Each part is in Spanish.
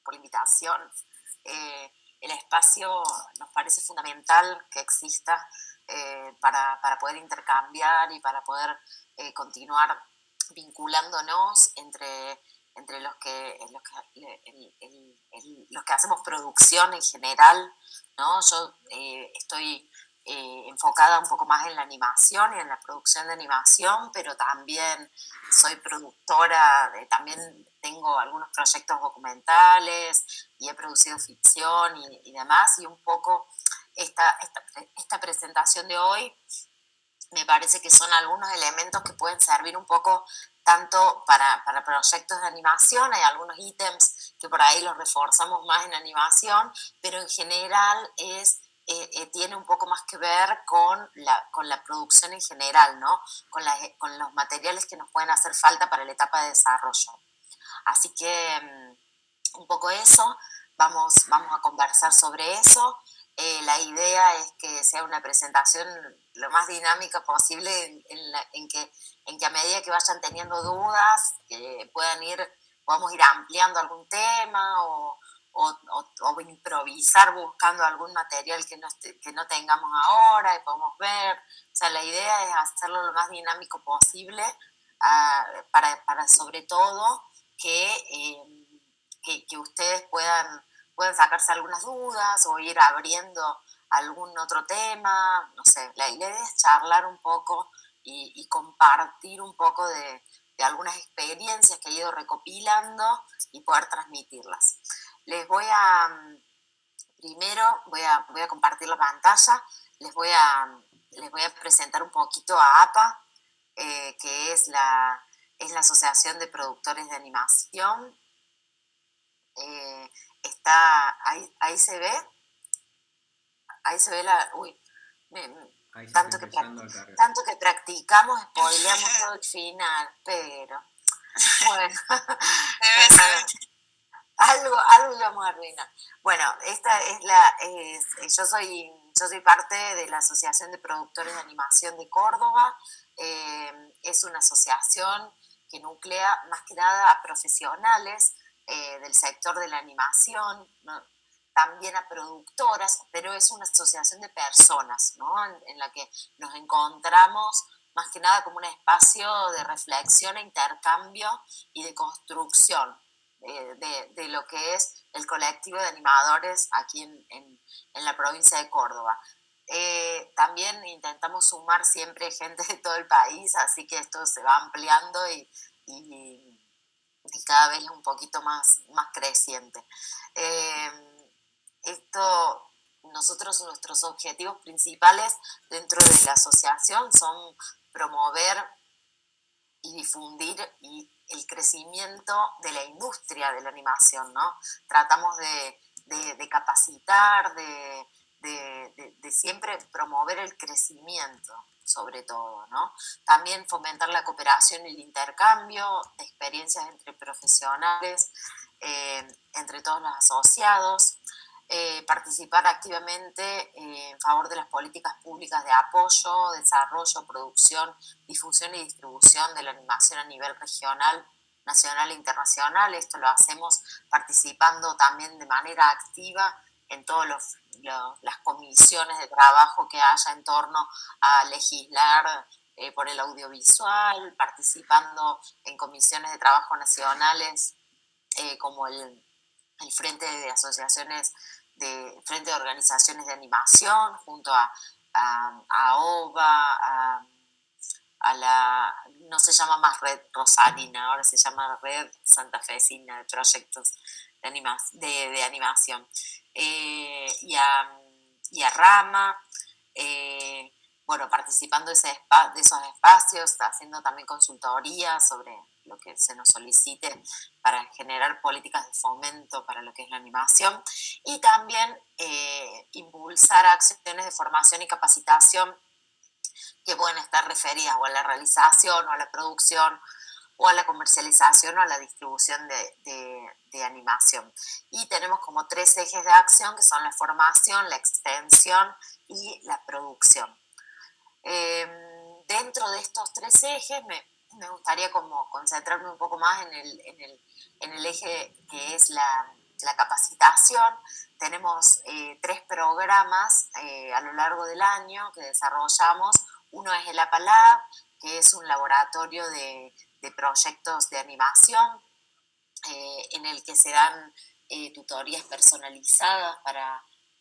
por la invitación. El espacio nos parece fundamental que exista para poder intercambiar y para poder continuar vinculándonos entre los que hacemos producción en general, ¿no? Yo estoy enfocada un poco más en la animación y en la producción de animación, pero también soy productora, también tengo algunos proyectos documentales y he producido ficción y demás, y un poco esta presentación de hoy me parece que son algunos elementos que pueden servir un poco tanto para proyectos de animación. Hay algunos ítems que por ahí los reforzamos más en animación, pero en general tiene un poco más que ver con la producción en general, ¿no? Con los materiales que nos pueden hacer falta para la etapa de desarrollo. Así que un poco eso, vamos a conversar sobre eso. La idea es que sea una presentación lo más dinámica posible en que a medida que vayan teniendo dudas, podamos ir ampliando algún tema o improvisar buscando algún material que no tengamos ahora y podemos ver. O sea, la idea es hacerlo lo más dinámico posible para sobre todo que ustedes puedan sacarse algunas dudas o ir abriendo algún otro tema. No sé, la idea es charlar un poco y compartir un poco de algunas experiencias que he ido recopilando y poder transmitirlas. Primero voy a compartir la pantalla, les voy a presentar un poquito a APA, que es la Asociación de Productores de Animación. Ahí se ve, uy, Ahí se está tanto empezando a cargar. tanto que practicamos, spoileamos todo el final, pero bueno, algo vamos a arruinar. Bueno, esta yo soy parte de la Asociación de Productores de Animación de Córdoba. Es una asociación que nuclea más que nada a profesionales del sector de la animación, ¿no? También a productoras, pero es una asociación de personas, ¿no? En la que nos encontramos más que nada como un espacio de reflexión e intercambio y de construcción de lo que es el colectivo de animadores aquí en la provincia de Córdoba. También intentamos sumar siempre gente de todo el país, así que esto se va ampliando y cada vez es un poquito más creciente. Nuestros objetivos principales dentro de la asociación son promover y difundir el crecimiento de la industria de la animación, ¿no? Tratamos de capacitar, de siempre promover el crecimiento, sobre todo, ¿no? También fomentar la cooperación y el intercambio de experiencias entre profesionales, entre todos los asociados. Participar activamente en favor de las políticas públicas de apoyo, desarrollo, producción, difusión y distribución de la animación a nivel regional, nacional e internacional. Esto lo hacemos participando también de manera activa en todas las comisiones de trabajo que haya en torno a legislar por el audiovisual, participando en comisiones de trabajo nacionales como el Frente de Asociaciones, Frente de Organizaciones de Animación, junto a OVA, no se llama más Red Rosarina, ahora se llama Red Santafesina de Proyectos de Animación, y a Rama, bueno, participando de esos espacios, haciendo también consultorías sobre lo que se nos solicite para generar políticas de fomento para lo que es la animación, y también impulsar acciones de formación y capacitación que pueden estar referidas o a la realización o a la producción o a la comercialización o a la distribución de animación. Y tenemos como 3 ejes de acción, que son la formación, la extensión y la producción. Dentro de estos 3 ejes me gustaría como concentrarme un poco más en el eje que es la capacitación. Tenemos 3 programas a lo largo del año que desarrollamos. Uno es el APALAB, que es un laboratorio de proyectos de animación en el que se dan tutorías personalizadas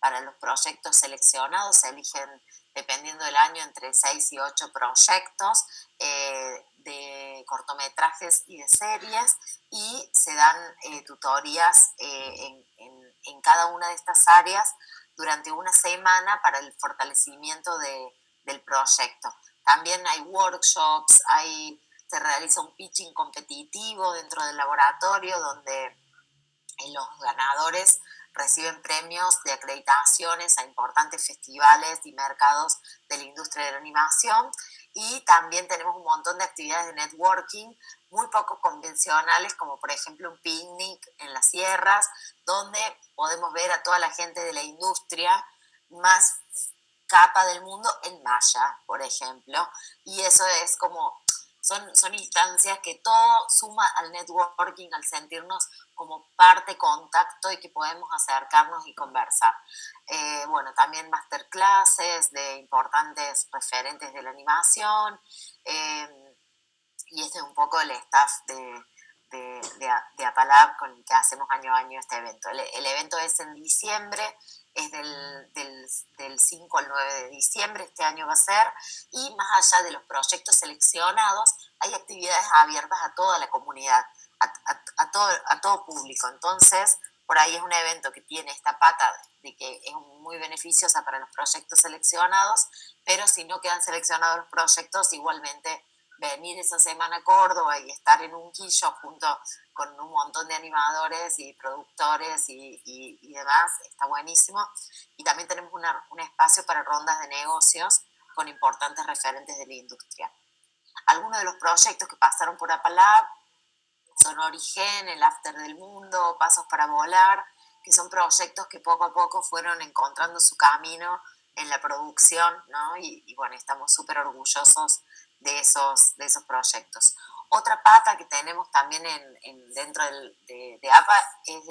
para los proyectos seleccionados. Se eligen, dependiendo del año, entre 6 y 8 proyectos de cortometrajes y de series, y se dan tutorías en cada una de estas áreas durante una semana para el fortalecimiento del proyecto. También hay workshops, se realiza un pitching competitivo dentro del laboratorio donde los ganadores reciben premios de acreditaciones a importantes festivales y mercados de la industria de la animación. Y también tenemos un montón de actividades de networking muy poco convencionales, como por ejemplo un picnic en las sierras, donde podemos ver a toda la gente de la industria más capa del mundo en maya, por ejemplo. Y eso es como, son instancias que todo suma al networking, al sentirnos como parte, contacto, y que podemos acercarnos y conversar. Bueno, también masterclasses de importantes referentes de la animación, y este es un poco el staff de APALAB con el que hacemos año a año este evento. El evento es en diciembre, es del 5 al 9 de diciembre, este año va a ser, y más allá de los proyectos seleccionados, hay actividades abiertas a toda la comunidad, a todo público. Entonces, por ahí es un evento que tiene esta pata de que es muy beneficiosa para los proyectos seleccionados, pero si no quedan seleccionados los proyectos, igualmente venir esa semana a Córdoba y estar en un quillo junto con un montón de animadores y productores y demás, está buenísimo. Y también tenemos un espacio para rondas de negocios con importantes referentes de la industria. Algunos de los proyectos que pasaron por APALAB son Origen, El After del Mundo, Pasos para Volar, que son proyectos que poco a poco fueron encontrando su camino en la producción, ¿no? Y bueno, estamos súper orgullosos de esos proyectos. Otra pata que tenemos también dentro de APA es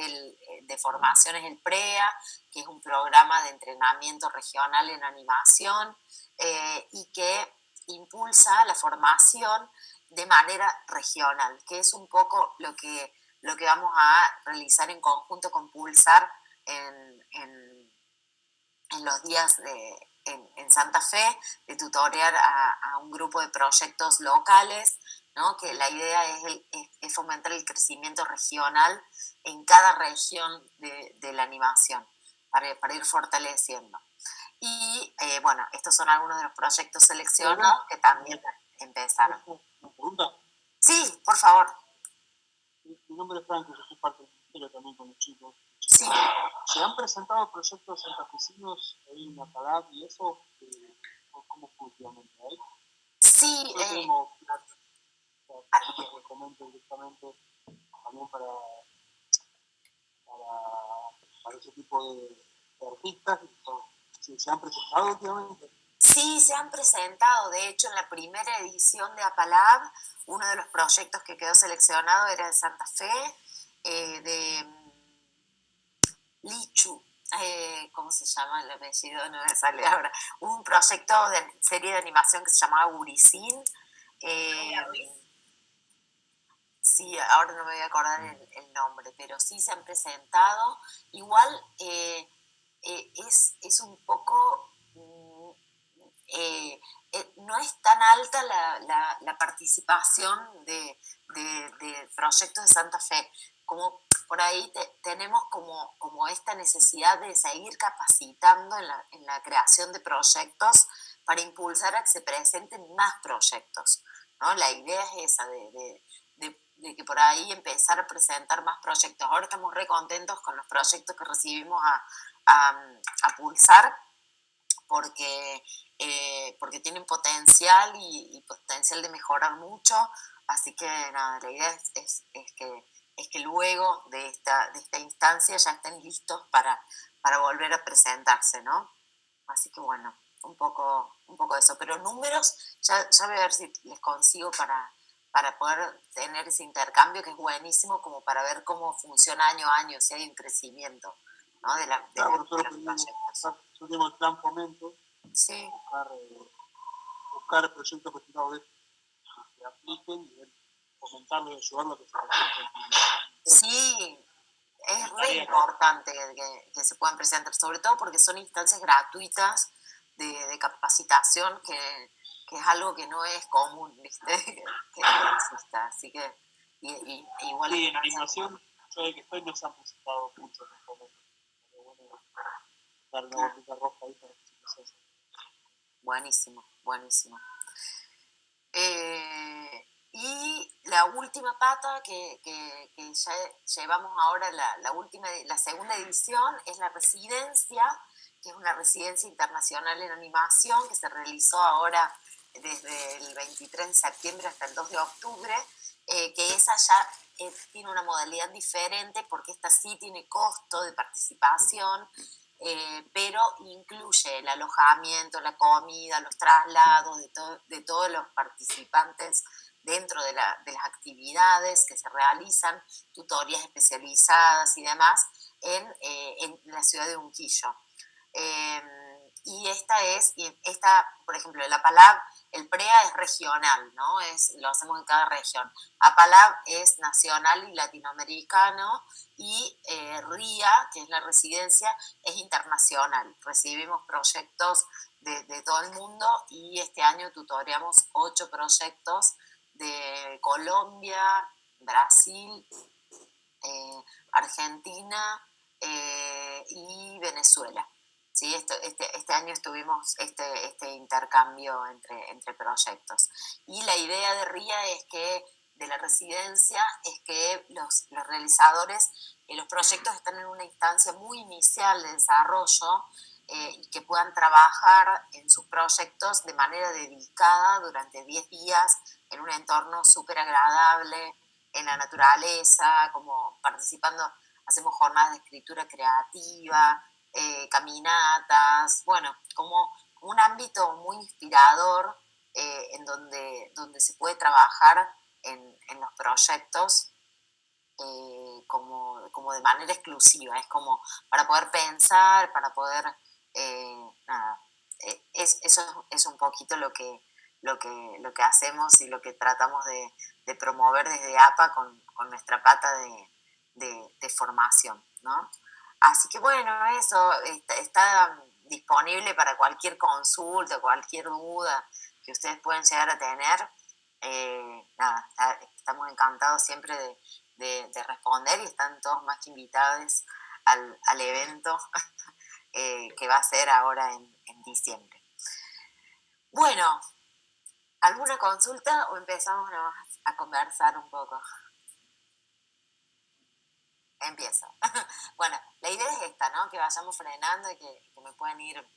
de formación, es el PREA, que es un programa de entrenamiento regional en animación y que impulsa la formación de manera regional, que es un poco lo que vamos a realizar en conjunto con Pulsar en los días en Santa Fe, de tutorear a un grupo de proyectos locales, ¿no? Que la idea es fomentar el crecimiento regional en cada región de la animación, para ir fortaleciendo. Y bueno, estos son algunos de los proyectos seleccionados que también empezaron. ¿Una pregunta? Sí, por favor. Mi nombre es Franco, yo soy parte del ministerio también con los chicos. Sí. ¿Se han presentado proyectos santafesinos ahí en APALAB y eso? ¿Cómo fue últimamente ahí? Sí. Nosotros tenemos que recomiendo directamente también para ese tipo de artistas. ¿Se han presentado últimamente? Sí, se han presentado. De hecho, en la primera edición de APALAB, uno de los proyectos que quedó seleccionado era de Santa Fe, de Lichu. ¿Cómo se llama el apellido? No me sale ahora. Un proyecto de serie de animación que se llamaba Guricín. Sí, ahora no me voy a acordar el nombre, pero sí se han presentado. Igual es un poco... no es tan alta la participación de proyectos de Santa Fe. Como por ahí tenemos como esta necesidad de seguir capacitando en la creación de proyectos para impulsar a que se presenten más proyectos, ¿no? La idea es esa, de que por ahí empezar a presentar más proyectos. Ahora estamos re contentos con los proyectos que recibimos a Pulsar, porque tienen potencial y potencial de mejorar mucho. Así que nada, la idea es que luego de esta instancia ya estén listos para volver a presentarse, ¿no? Así que bueno, un poco de eso. Pero números, ya voy a ver si les consigo para para poder tener ese intercambio que es buenísimo como para ver cómo funciona año a año, si hay un crecimiento, ¿no? de los proyectos. Yo tengo el plan Fomento, sí. buscar proyectos destinados de que se apliquen y fomentarlos y ayudarlos a que se apliquen. Sí, es re importante que se puedan presentar, sobre todo porque son instancias gratuitas de capacitación que es algo que no es común, ¿viste? que exista, así que igual... Sí, en animación, yo de que estoy no se han presentado mucho, pero bueno, dar una bolita roja ahí para que se presente. Buenísimo, buenísimo. Y la última pata que ya llevamos ahora, la segunda edición, es la residencia, que es una residencia internacional en animación que se realizó ahora desde el 23 de septiembre hasta el 2 de octubre, que esa ya tiene una modalidad diferente porque esta sí tiene costo de participación, pero incluye el alojamiento, la comida, los traslados de todos los participantes dentro de las actividades que se realizan, tutorías especializadas y demás en la ciudad de Unquillo. Y esta, por ejemplo, la PALAB, el PREA es regional, ¿no? Lo hacemos en cada región. APALAB es nacional y latinoamericano, y RIA, que es la residencia, es internacional. Recibimos proyectos de todo el mundo y este año tutoreamos 8 proyectos de Colombia, Brasil, Argentina y Venezuela. ¿Sí? Este año tuvimos este intercambio entre proyectos. Y la idea de RIA de la residencia es que los realizadores, los proyectos están en una instancia muy inicial de desarrollo, y que puedan trabajar en sus proyectos de manera dedicada durante 10 días en un entorno súper agradable, en la naturaleza, como participando, hacemos jornadas de escritura creativa, caminatas, bueno, como un ámbito muy inspirador, en donde se puede trabajar en los proyectos como de manera exclusiva, es como para poder pensar, para poder, eso es un poquito lo que hacemos y lo que tratamos de promover desde APA con nuestra pata de formación, ¿no? Así que bueno, eso está disponible para cualquier consulta, cualquier duda que ustedes pueden llegar a tener. Estamos encantados siempre de responder, y están todos más que invitados al evento que va a ser ahora en diciembre. Bueno, ¿alguna consulta o empezamos a conversar un poco? Empiezo. Bueno, la idea es esta, ¿no? Que vayamos frenando y que me puedan ir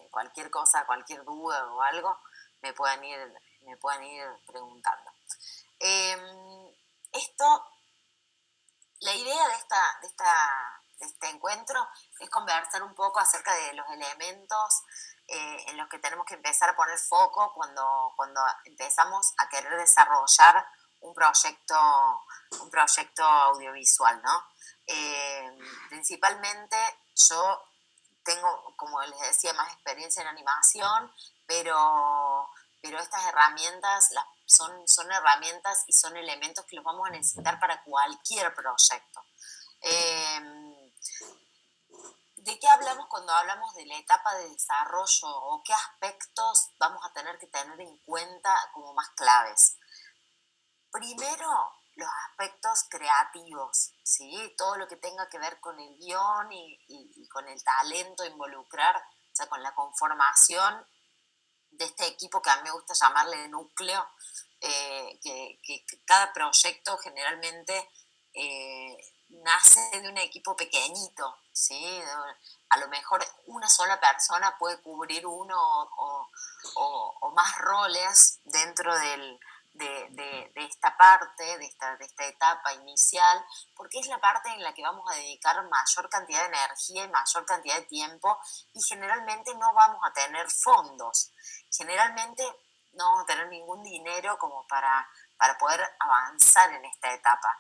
cualquier cosa, cualquier duda o algo, me puedan ir preguntando. La idea de este encuentro es conversar un poco acerca de los elementos en los que tenemos que empezar a poner foco cuando empezamos a querer desarrollar un proyecto audiovisual, ¿no? Principalmente yo tengo, como les decía, más experiencia en animación, pero estas herramientas son herramientas y son elementos que los vamos a necesitar para cualquier proyecto. ¿De qué hablamos cuando hablamos de la etapa de desarrollo, o qué aspectos vamos a tener que tener en cuenta como más claves? Primero, los aspectos creativos, ¿sí? Todo lo que tenga que ver con el guión y con el talento involucrar, o sea, con la conformación de este equipo que a mí me gusta llamarle núcleo, que cada proyecto generalmente nace de un equipo pequeñito, ¿sí? A lo mejor una sola persona puede cubrir uno o más roles dentro de esta parte, de esta etapa inicial, porque es la parte en la que vamos a dedicar mayor cantidad de energía y mayor cantidad de tiempo, y generalmente no vamos a tener fondos. Generalmente no vamos a tener ningún dinero como para poder avanzar en esta etapa.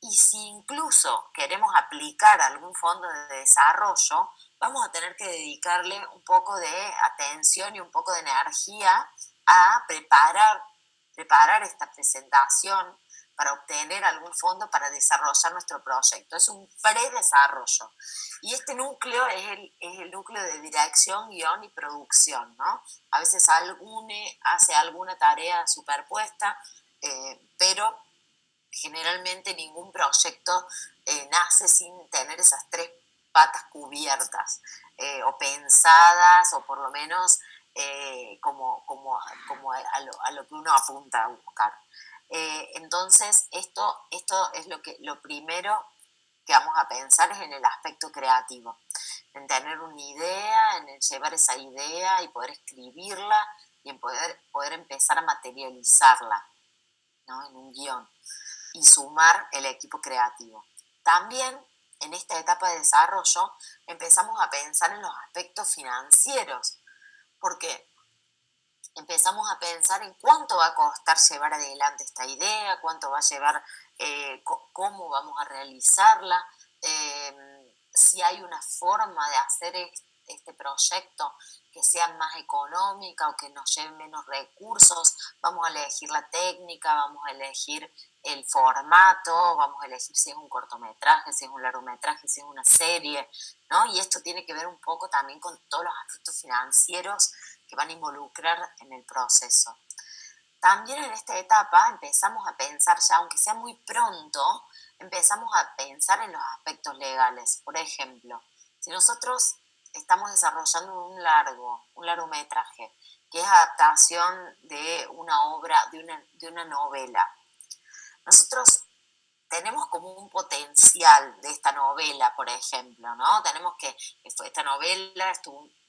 Y si incluso queremos aplicar algún fondo de desarrollo, vamos a tener que dedicarle un poco de atención y un poco de energía a preparar esta presentación para obtener algún fondo para desarrollar nuestro proyecto. Es un predesarrollo. Y este núcleo es el núcleo de dirección, guión y producción, ¿no? A veces algune hace alguna tarea superpuesta, pero generalmente ningún proyecto nace sin tener esas tres patas cubiertas o pensadas, o por lo menos como a lo que uno apunta a buscar. Entonces, esto es lo primero que vamos a pensar es en el aspecto creativo, en tener una idea, en llevar esa idea y poder escribirla y en poder empezar a materializarla, ¿no? En un guión, y sumar el equipo creativo. También en esta etapa de desarrollo empezamos a pensar en los aspectos financieros, porque empezamos a pensar en cuánto va a costar llevar adelante esta idea, cuánto va a llevar, cómo vamos a realizarla, si hay una forma de hacer este proyecto que sea más económica o que nos lleve menos recursos. Vamos a elegir la técnica, vamos a elegir el formato, vamos a elegir si es un cortometraje, si es un largometraje, si es una serie, ¿no? Y esto tiene que ver un poco también con todos los aspectos financieros que van a involucrar en el proceso. También en esta etapa empezamos a pensar, ya aunque sea muy pronto, empezamos a pensar en los aspectos legales. Por ejemplo, si nosotros estamos desarrollando un largometraje, que es adaptación de una obra, de una novela, nosotros tenemos como un potencial de esta novela, por ejemplo, ¿no? Tenemos que esta novela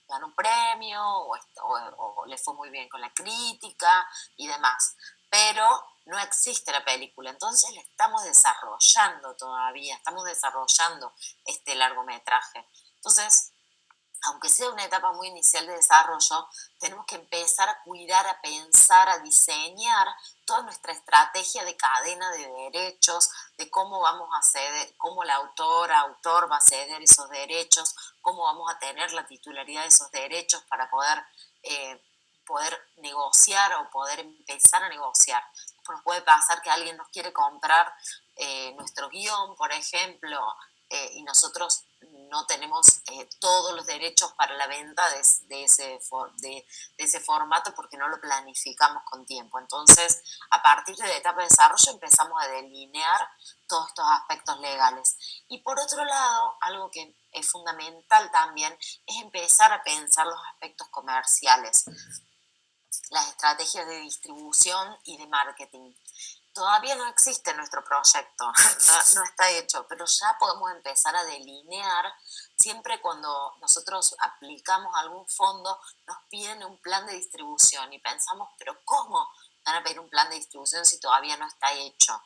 ganó un premio o le fue muy bien con la crítica y demás, pero no existe la película, entonces la estamos desarrollando todavía, estamos desarrollando este largometraje. Entonces, aunque sea una etapa muy inicial de desarrollo, tenemos que empezar a cuidar, a pensar, a diseñar toda nuestra estrategia de cadena de derechos, de cómo vamos a ceder, cómo la autor va a ceder esos derechos, cómo vamos a tener la titularidad de esos derechos para poder negociar o poder empezar a negociar. Nos puede pasar que alguien nos quiere comprar nuestro guión, por ejemplo, y nosotros no tenemos todos los derechos para la venta de ese formato porque no lo planificamos con tiempo. Entonces, a partir de la etapa de desarrollo empezamos a delinear todos estos aspectos legales. Y por otro lado, algo que es fundamental también es empezar a pensar los aspectos comerciales, las estrategias de distribución y de marketing. Todavía no existe nuestro proyecto, no está hecho, pero ya podemos empezar a delinear. Siempre cuando nosotros aplicamos algún fondo, nos piden un plan de distribución y pensamos, pero ¿cómo van a pedir un plan de distribución si todavía no está hecho?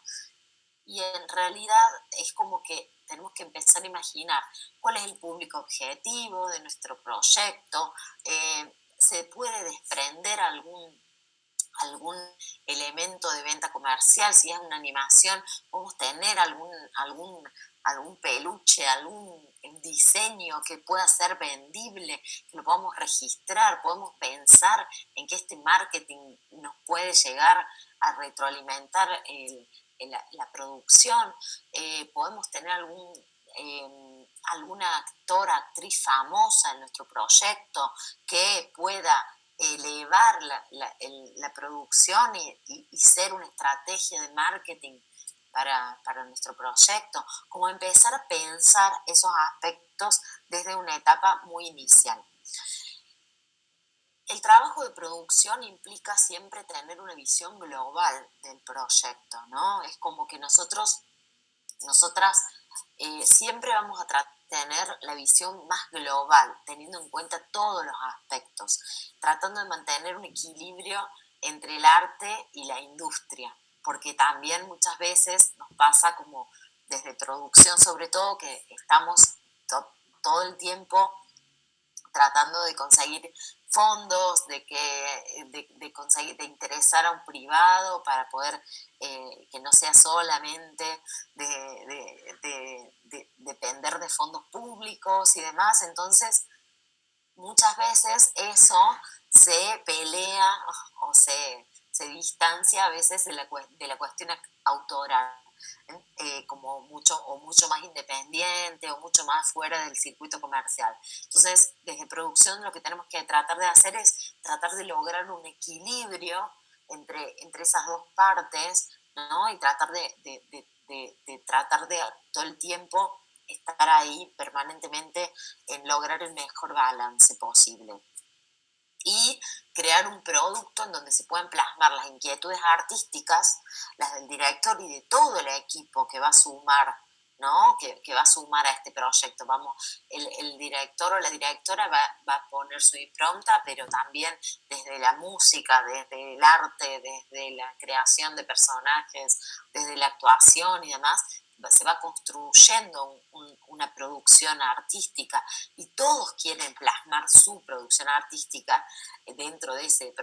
Y en realidad es como que tenemos que empezar a imaginar cuál es el público objetivo de nuestro proyecto, se puede desprender algún elemento de venta comercial. Si es una animación, podemos tener algún peluche, algún diseño que pueda ser vendible, que lo podamos registrar, podemos pensar en que este marketing nos puede llegar a retroalimentar la producción, podemos tener alguna actora, actriz famosa en nuestro proyecto que pueda elevar la producción y ser una estrategia de marketing para nuestro proyecto, como empezar a pensar esos aspectos desde una etapa muy inicial. El trabajo de producción implica siempre tener una visión global del proyecto, ¿no? Es como que nosotras siempre vamos a tener la visión más global, teniendo en cuenta todos los aspectos, tratando de mantener un equilibrio entre el arte y la industria, porque también muchas veces nos pasa como desde producción sobre todo que estamos todo el tiempo tratando de conseguir fondos, de conseguir, de interesar a un privado para poder que no sea solamente de depender de fondos públicos y demás. Entonces, muchas veces eso se pelea o se distancia a veces de la cuestión autoral, como mucho más independiente o mucho más fuera del circuito comercial. Entonces, desde producción lo que tenemos que tratar de hacer es tratar de lograr un equilibrio entre esas dos partes, ¿no? Y tratar tratar de todo el tiempo estar ahí permanentemente en lograr el mejor balance posible. Y crear un producto en donde se pueden plasmar las inquietudes artísticas, las del director y de todo el equipo que va a sumar, ¿no? Que va a sumar a este proyecto. El director o la directora va a poner su impronta, pero también desde la música, desde el arte, desde la creación de personajes, desde la actuación y demás, se va construyendo una producción artística y todos quieren plasmar su producción artística dentro de ese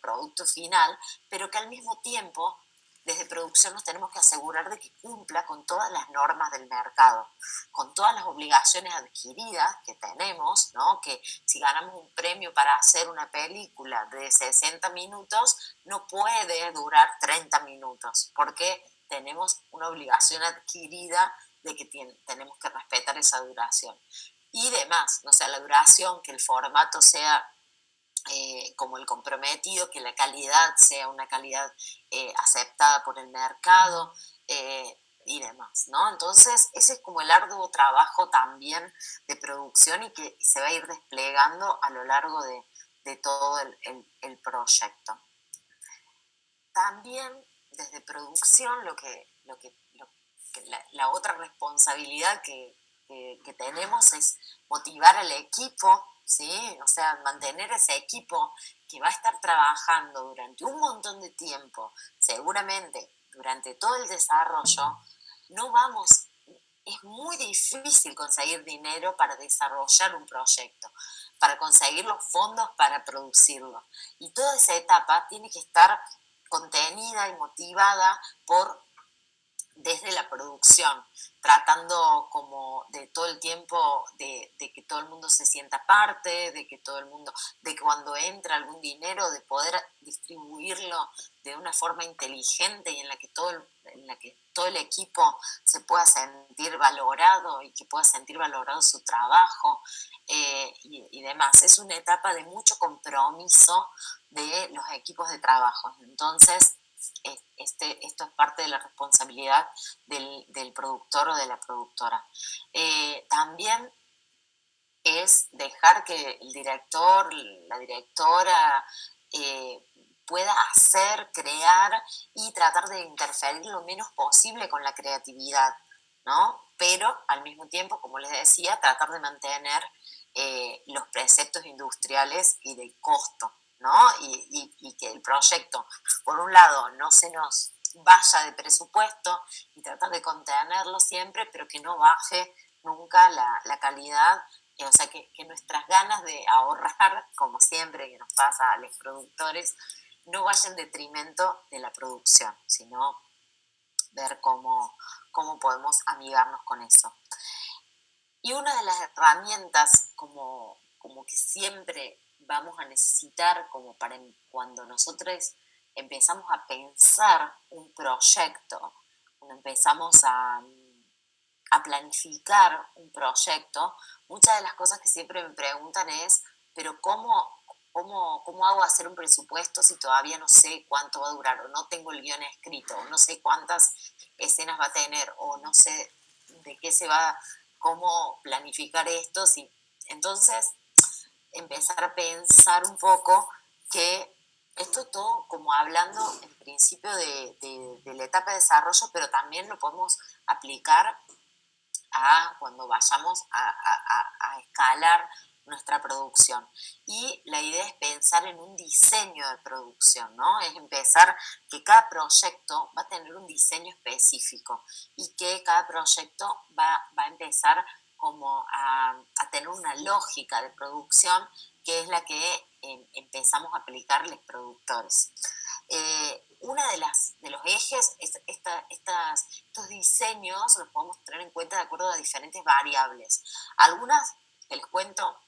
producto final, pero que al mismo tiempo desde producción nos tenemos que asegurar de que cumpla con todas las normas del mercado, con todas las obligaciones adquiridas que tenemos, ¿no? Que si ganamos un premio para hacer una película de 60 minutos, no puede durar 30 minutos, porque tenemos una obligación adquirida de que tenemos que respetar esa duración. Y demás, o sea, la duración, que el formato sea como el comprometido, que la calidad sea una calidad aceptada por el mercado y demás, ¿no? Entonces, ese es como el arduo trabajo también de producción y que se va a ir desplegando a lo largo de todo el proyecto. También desde producción la otra responsabilidad que tenemos es motivar al equipo, ¿sí? O sea, mantener ese equipo que va a estar trabajando durante un montón de tiempo, seguramente durante todo el desarrollo. Es muy difícil conseguir dinero para desarrollar un proyecto, para conseguir los fondos para producirlo. Y toda esa etapa tiene que estar contenida y motivada desde la producción, tratando como de todo el tiempo de que todo el mundo se sienta parte, de que cuando entra algún dinero, de poder distribuirlo de una forma inteligente y en la que todo el equipo se pueda sentir valorado y que pueda sentir valorado su trabajo y demás. Es una etapa de mucho compromiso de los equipos de trabajo. Entonces, esto es parte de la responsabilidad del productor o de la productora. También es dejar que el director, la directora pueda hacer, crear y tratar de interferir lo menos posible con la creatividad, ¿no? Pero al mismo tiempo, como les decía, tratar de mantener los preceptos industriales y del costo, ¿no? Y que el proyecto, por un lado, no se nos vaya de presupuesto y tratar de contenerlo siempre, pero que no baje nunca la calidad, o sea, que nuestras ganas de ahorrar, como siempre que nos pasa a los productores, no vaya en detrimento de la producción, sino ver cómo podemos amigarnos con eso. Y una de las herramientas como que siempre vamos a necesitar como para cuando nosotros empezamos a pensar un proyecto, cuando empezamos a planificar un proyecto, muchas de las cosas que siempre me preguntan es, pero ¿cómo hago hacer un presupuesto si todavía no sé cuánto va a durar, o no tengo el guión escrito, o no sé cuántas escenas va a tener, o no sé de qué cómo planificar esto? Entonces, empezar a pensar un poco que esto todo como hablando en principio de la etapa de desarrollo, pero también lo podemos aplicar a cuando vayamos a escalar nuestra producción. Y la idea es pensar en un diseño de producción, ¿no? Es empezar que cada proyecto va a tener un diseño específico y que cada proyecto va a empezar como a tener una lógica de producción que es la que empezamos a aplicar los productores. Una de los ejes, estos diseños los podemos tener en cuenta de acuerdo a diferentes variables. Algunas, que les cuento,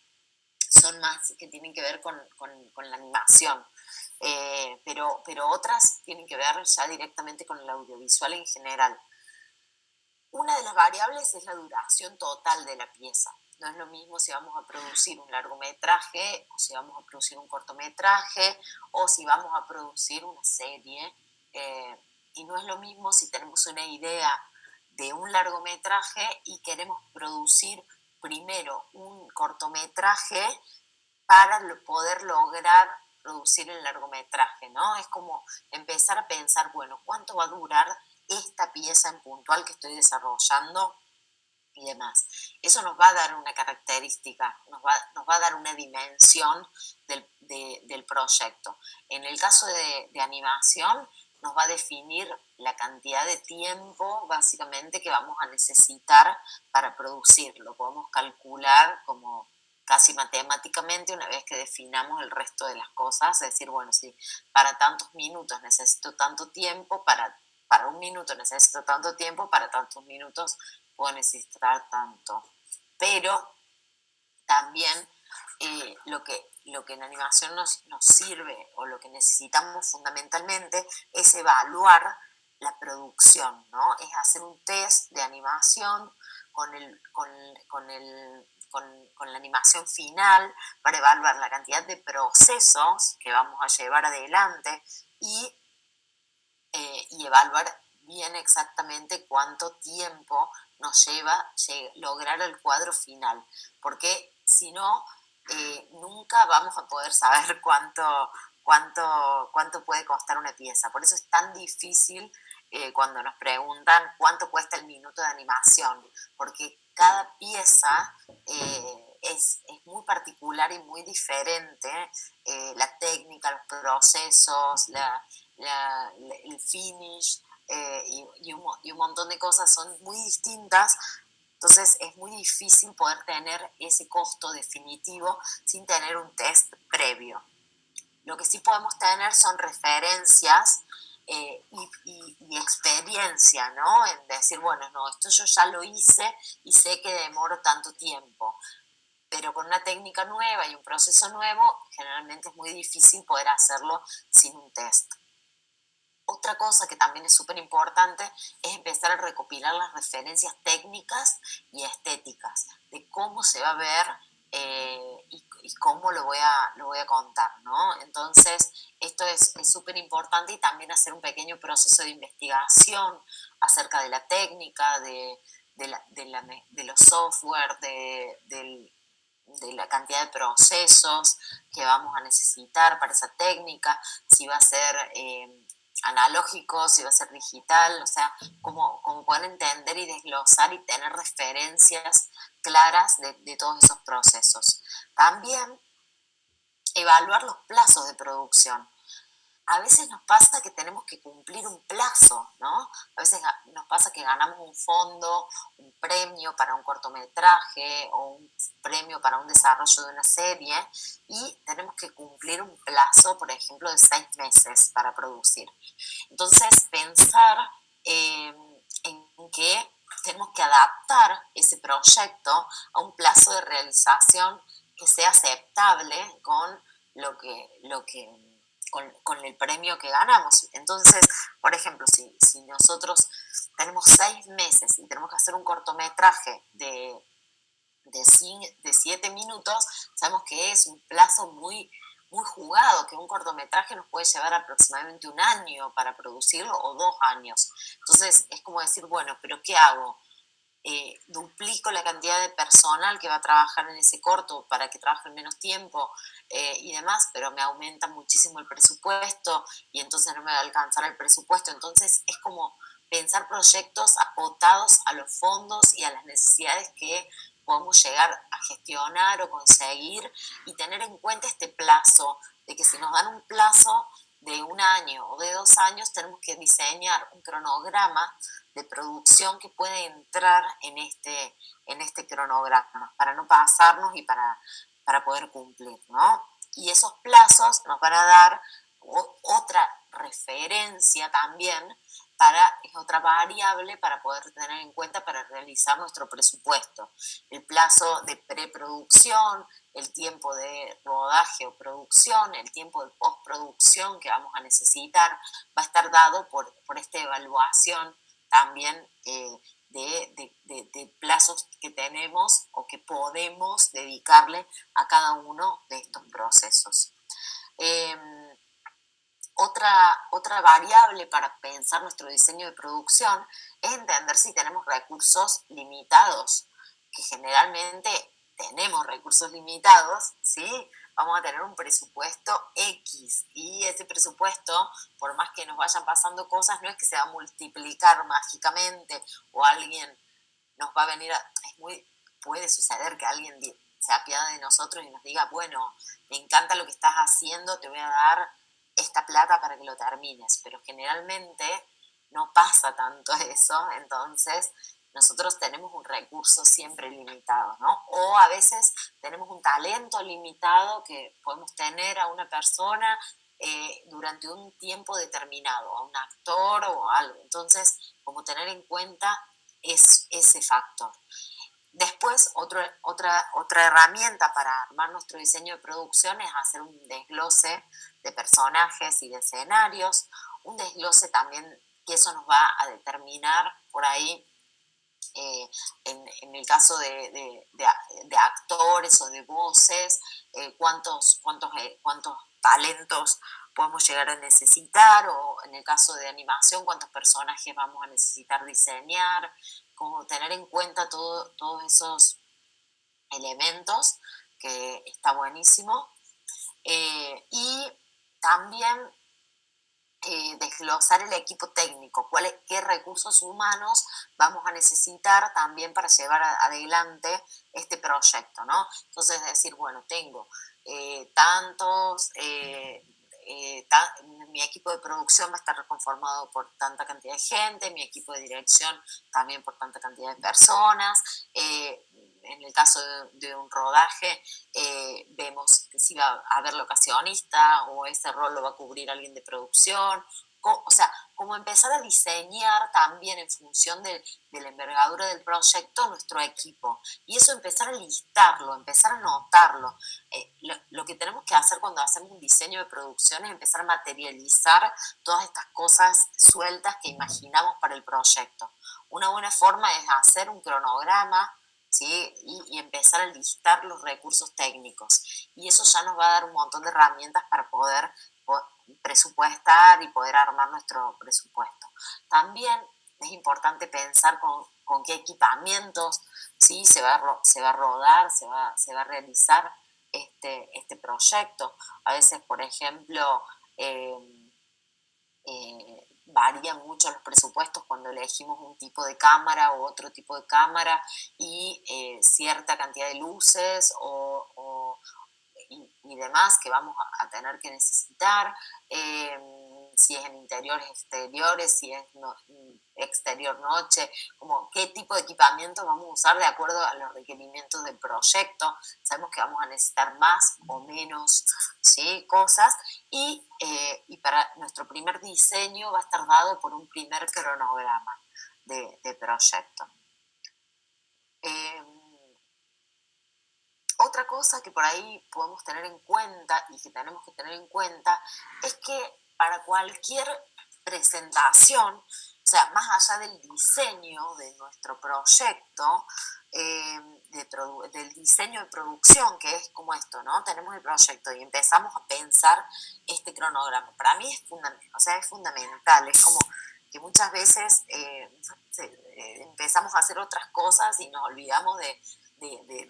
son más que tienen que ver con la animación, pero otras tienen que ver ya directamente con el audiovisual en general. Una de las variables es la duración total de la pieza. No es lo mismo si vamos a producir un largometraje, o si vamos a producir un cortometraje, o si vamos a producir una serie. Y no es lo mismo si tenemos una idea de un largometraje y queremos producir primero un cortometraje para poder lograr producir el largometraje, ¿no? Es como empezar a pensar, bueno, ¿cuánto va a durar esta pieza en puntual que estoy desarrollando y demás? Eso nos va a dar una característica, nos va a dar una dimensión del proyecto. En el caso de animación, nos va a definir la cantidad de tiempo, básicamente, que vamos a necesitar para producirlo. Podemos calcular como casi matemáticamente una vez que definamos el resto de las cosas, es decir, bueno, si para tantos minutos necesito tanto tiempo, para un minuto necesito tanto tiempo, para tantos minutos puedo necesitar tanto. Pero también lo que en animación nos sirve, o lo que necesitamos fundamentalmente, es evaluar la producción, ¿no? Es hacer un test de animación con la animación final para evaluar la cantidad de procesos que vamos a llevar adelante y evaluar bien exactamente cuánto tiempo nos lleva lograr el cuadro final, porque si no, nunca vamos a poder saber cuánto puede costar una pieza. Por eso es tan difícil cuando nos preguntan cuánto cuesta el minuto de animación, porque cada pieza es muy particular y muy diferente, la técnica, los procesos, el finish y un montón de cosas son muy distintas. Entonces es muy difícil poder tener ese costo definitivo sin tener un test previo. Lo que sí podemos tener son referencias y experiencia, ¿no? En decir, bueno, no, esto yo ya lo hice y sé que demoro tanto tiempo. Pero con una técnica nueva y un proceso nuevo, generalmente es muy difícil poder hacerlo sin un test. Otra cosa que también es súper importante es empezar a recopilar las referencias técnicas y estéticas de cómo se va a ver y cómo lo voy a contar, ¿no? Entonces, esto es súper importante, y también hacer un pequeño proceso de investigación acerca de la técnica, de los software, de la cantidad de procesos que vamos a necesitar para esa técnica, si va a ser analógico, si va a ser digital, o sea, como poder entender y desglosar y tener referencias claras de todos esos procesos. También evaluar los plazos de producción. A veces nos pasa que tenemos que cumplir un plazo, ¿no? A veces nos pasa que ganamos un fondo, un premio para un cortometraje o un premio para un desarrollo de una serie, y tenemos que cumplir un plazo, por ejemplo, de 6 meses para producir. Entonces, pensar en que tenemos que adaptar ese proyecto a un plazo de realización que sea aceptable con con el premio que ganamos. Entonces, por ejemplo, si nosotros tenemos 6 meses y tenemos que hacer un cortometraje de 7 minutos, sabemos que es un plazo muy, muy jugado, que un cortometraje nos puede llevar aproximadamente 1 año para producirlo, o 2 años. Entonces, es como decir, bueno, ¿pero qué hago? Duplico la cantidad de personal que va a trabajar en ese corto para que trabaje en menos tiempo y demás, pero me aumenta muchísimo el presupuesto y entonces no me va a alcanzar el presupuesto. Entonces es como pensar proyectos acotados a los fondos y a las necesidades que podemos llegar a gestionar o conseguir, y tener en cuenta este plazo, de que si nos dan un plazo de 1 año o de 2 años, tenemos que diseñar un cronograma de producción que puede entrar en este cronograma, para no pasarnos y para poder cumplir, ¿no? Y esos plazos nos van a dar otra referencia también, es otra variable para poder tener en cuenta para realizar nuestro presupuesto. El plazo de preproducción, el tiempo de rodaje o producción, el tiempo de postproducción que vamos a necesitar, va a estar dado por esta evaluación también de plazos que tenemos o que podemos dedicarle a cada uno de estos procesos. Otra variable para pensar nuestro diseño de producción es entender si tenemos recursos limitados, que generalmente tenemos recursos limitados, ¿sí? Vamos a tener un presupuesto X y ese presupuesto, por más que nos vayan pasando cosas, no es que se va a multiplicar mágicamente o alguien nos va a venir puede suceder que alguien se apiade de nosotros y nos diga, bueno, me encanta lo que estás haciendo, te voy a dar esta plata para que lo termines, pero generalmente no pasa tanto eso, entonces nosotros tenemos un recurso siempre limitado, ¿no? O a veces tenemos un talento limitado que podemos tener a una persona durante un tiempo determinado, a un actor o algo, entonces como tener en cuenta es ese factor. Después, otra herramienta para armar nuestro diseño de producción es hacer un desglose de personajes y de escenarios, un desglose también que eso nos va a determinar por ahí, en el caso de actores o de voces, cuántos talentos podemos llegar a necesitar, o en el caso de animación, cuántos personajes vamos a necesitar diseñar, como tener en cuenta todos esos elementos, que está buenísimo. Y también desglosar el equipo técnico, qué recursos humanos vamos a necesitar también para llevar adelante este proyecto, ¿no? Entonces decir, bueno, tengo mi equipo de producción va a estar conformado por tanta cantidad de gente, mi equipo de dirección también por tanta cantidad de personas. En el caso de un rodaje, vemos que si va a haber locacionista o ese rol lo va a cubrir alguien de producción. O sea, como empezar a diseñar también en función de la envergadura del proyecto nuestro equipo. Y eso empezar a listarlo, empezar a notarlo. Lo que tenemos que hacer cuando hacemos un diseño de producción es empezar a materializar todas estas cosas sueltas que imaginamos para el proyecto. Una buena forma es hacer un cronograma, ¿sí? Y empezar a listar los recursos técnicos. Y eso ya nos va a dar un montón de herramientas para poder presupuestar y poder armar nuestro presupuesto. También es importante pensar con qué equipamientos, ¿sí? se va a rodar, se va a realizar este proyecto. A veces, por ejemplo, varían mucho los presupuestos cuando elegimos un tipo de cámara u otro tipo de cámara y cierta cantidad de luces y demás que vamos a tener que necesitar, si es en interiores, exteriores, si es exterior noche, como qué tipo de equipamiento vamos a usar de acuerdo a los requerimientos del proyecto. Sabemos que vamos a necesitar más o menos, ¿sí? Cosas y para nuestro primer diseño va a estar dado por un primer cronograma de proyecto. Otra cosa que por ahí podemos tener en cuenta y que tenemos que tener en cuenta es que para cualquier presentación, o sea, más allá del diseño de nuestro proyecto, del diseño de producción, que es como esto, ¿no? Tenemos el proyecto y empezamos a pensar este cronograma. Para mí es fundamental, es como que muchas veces empezamos a hacer otras cosas y nos olvidamos de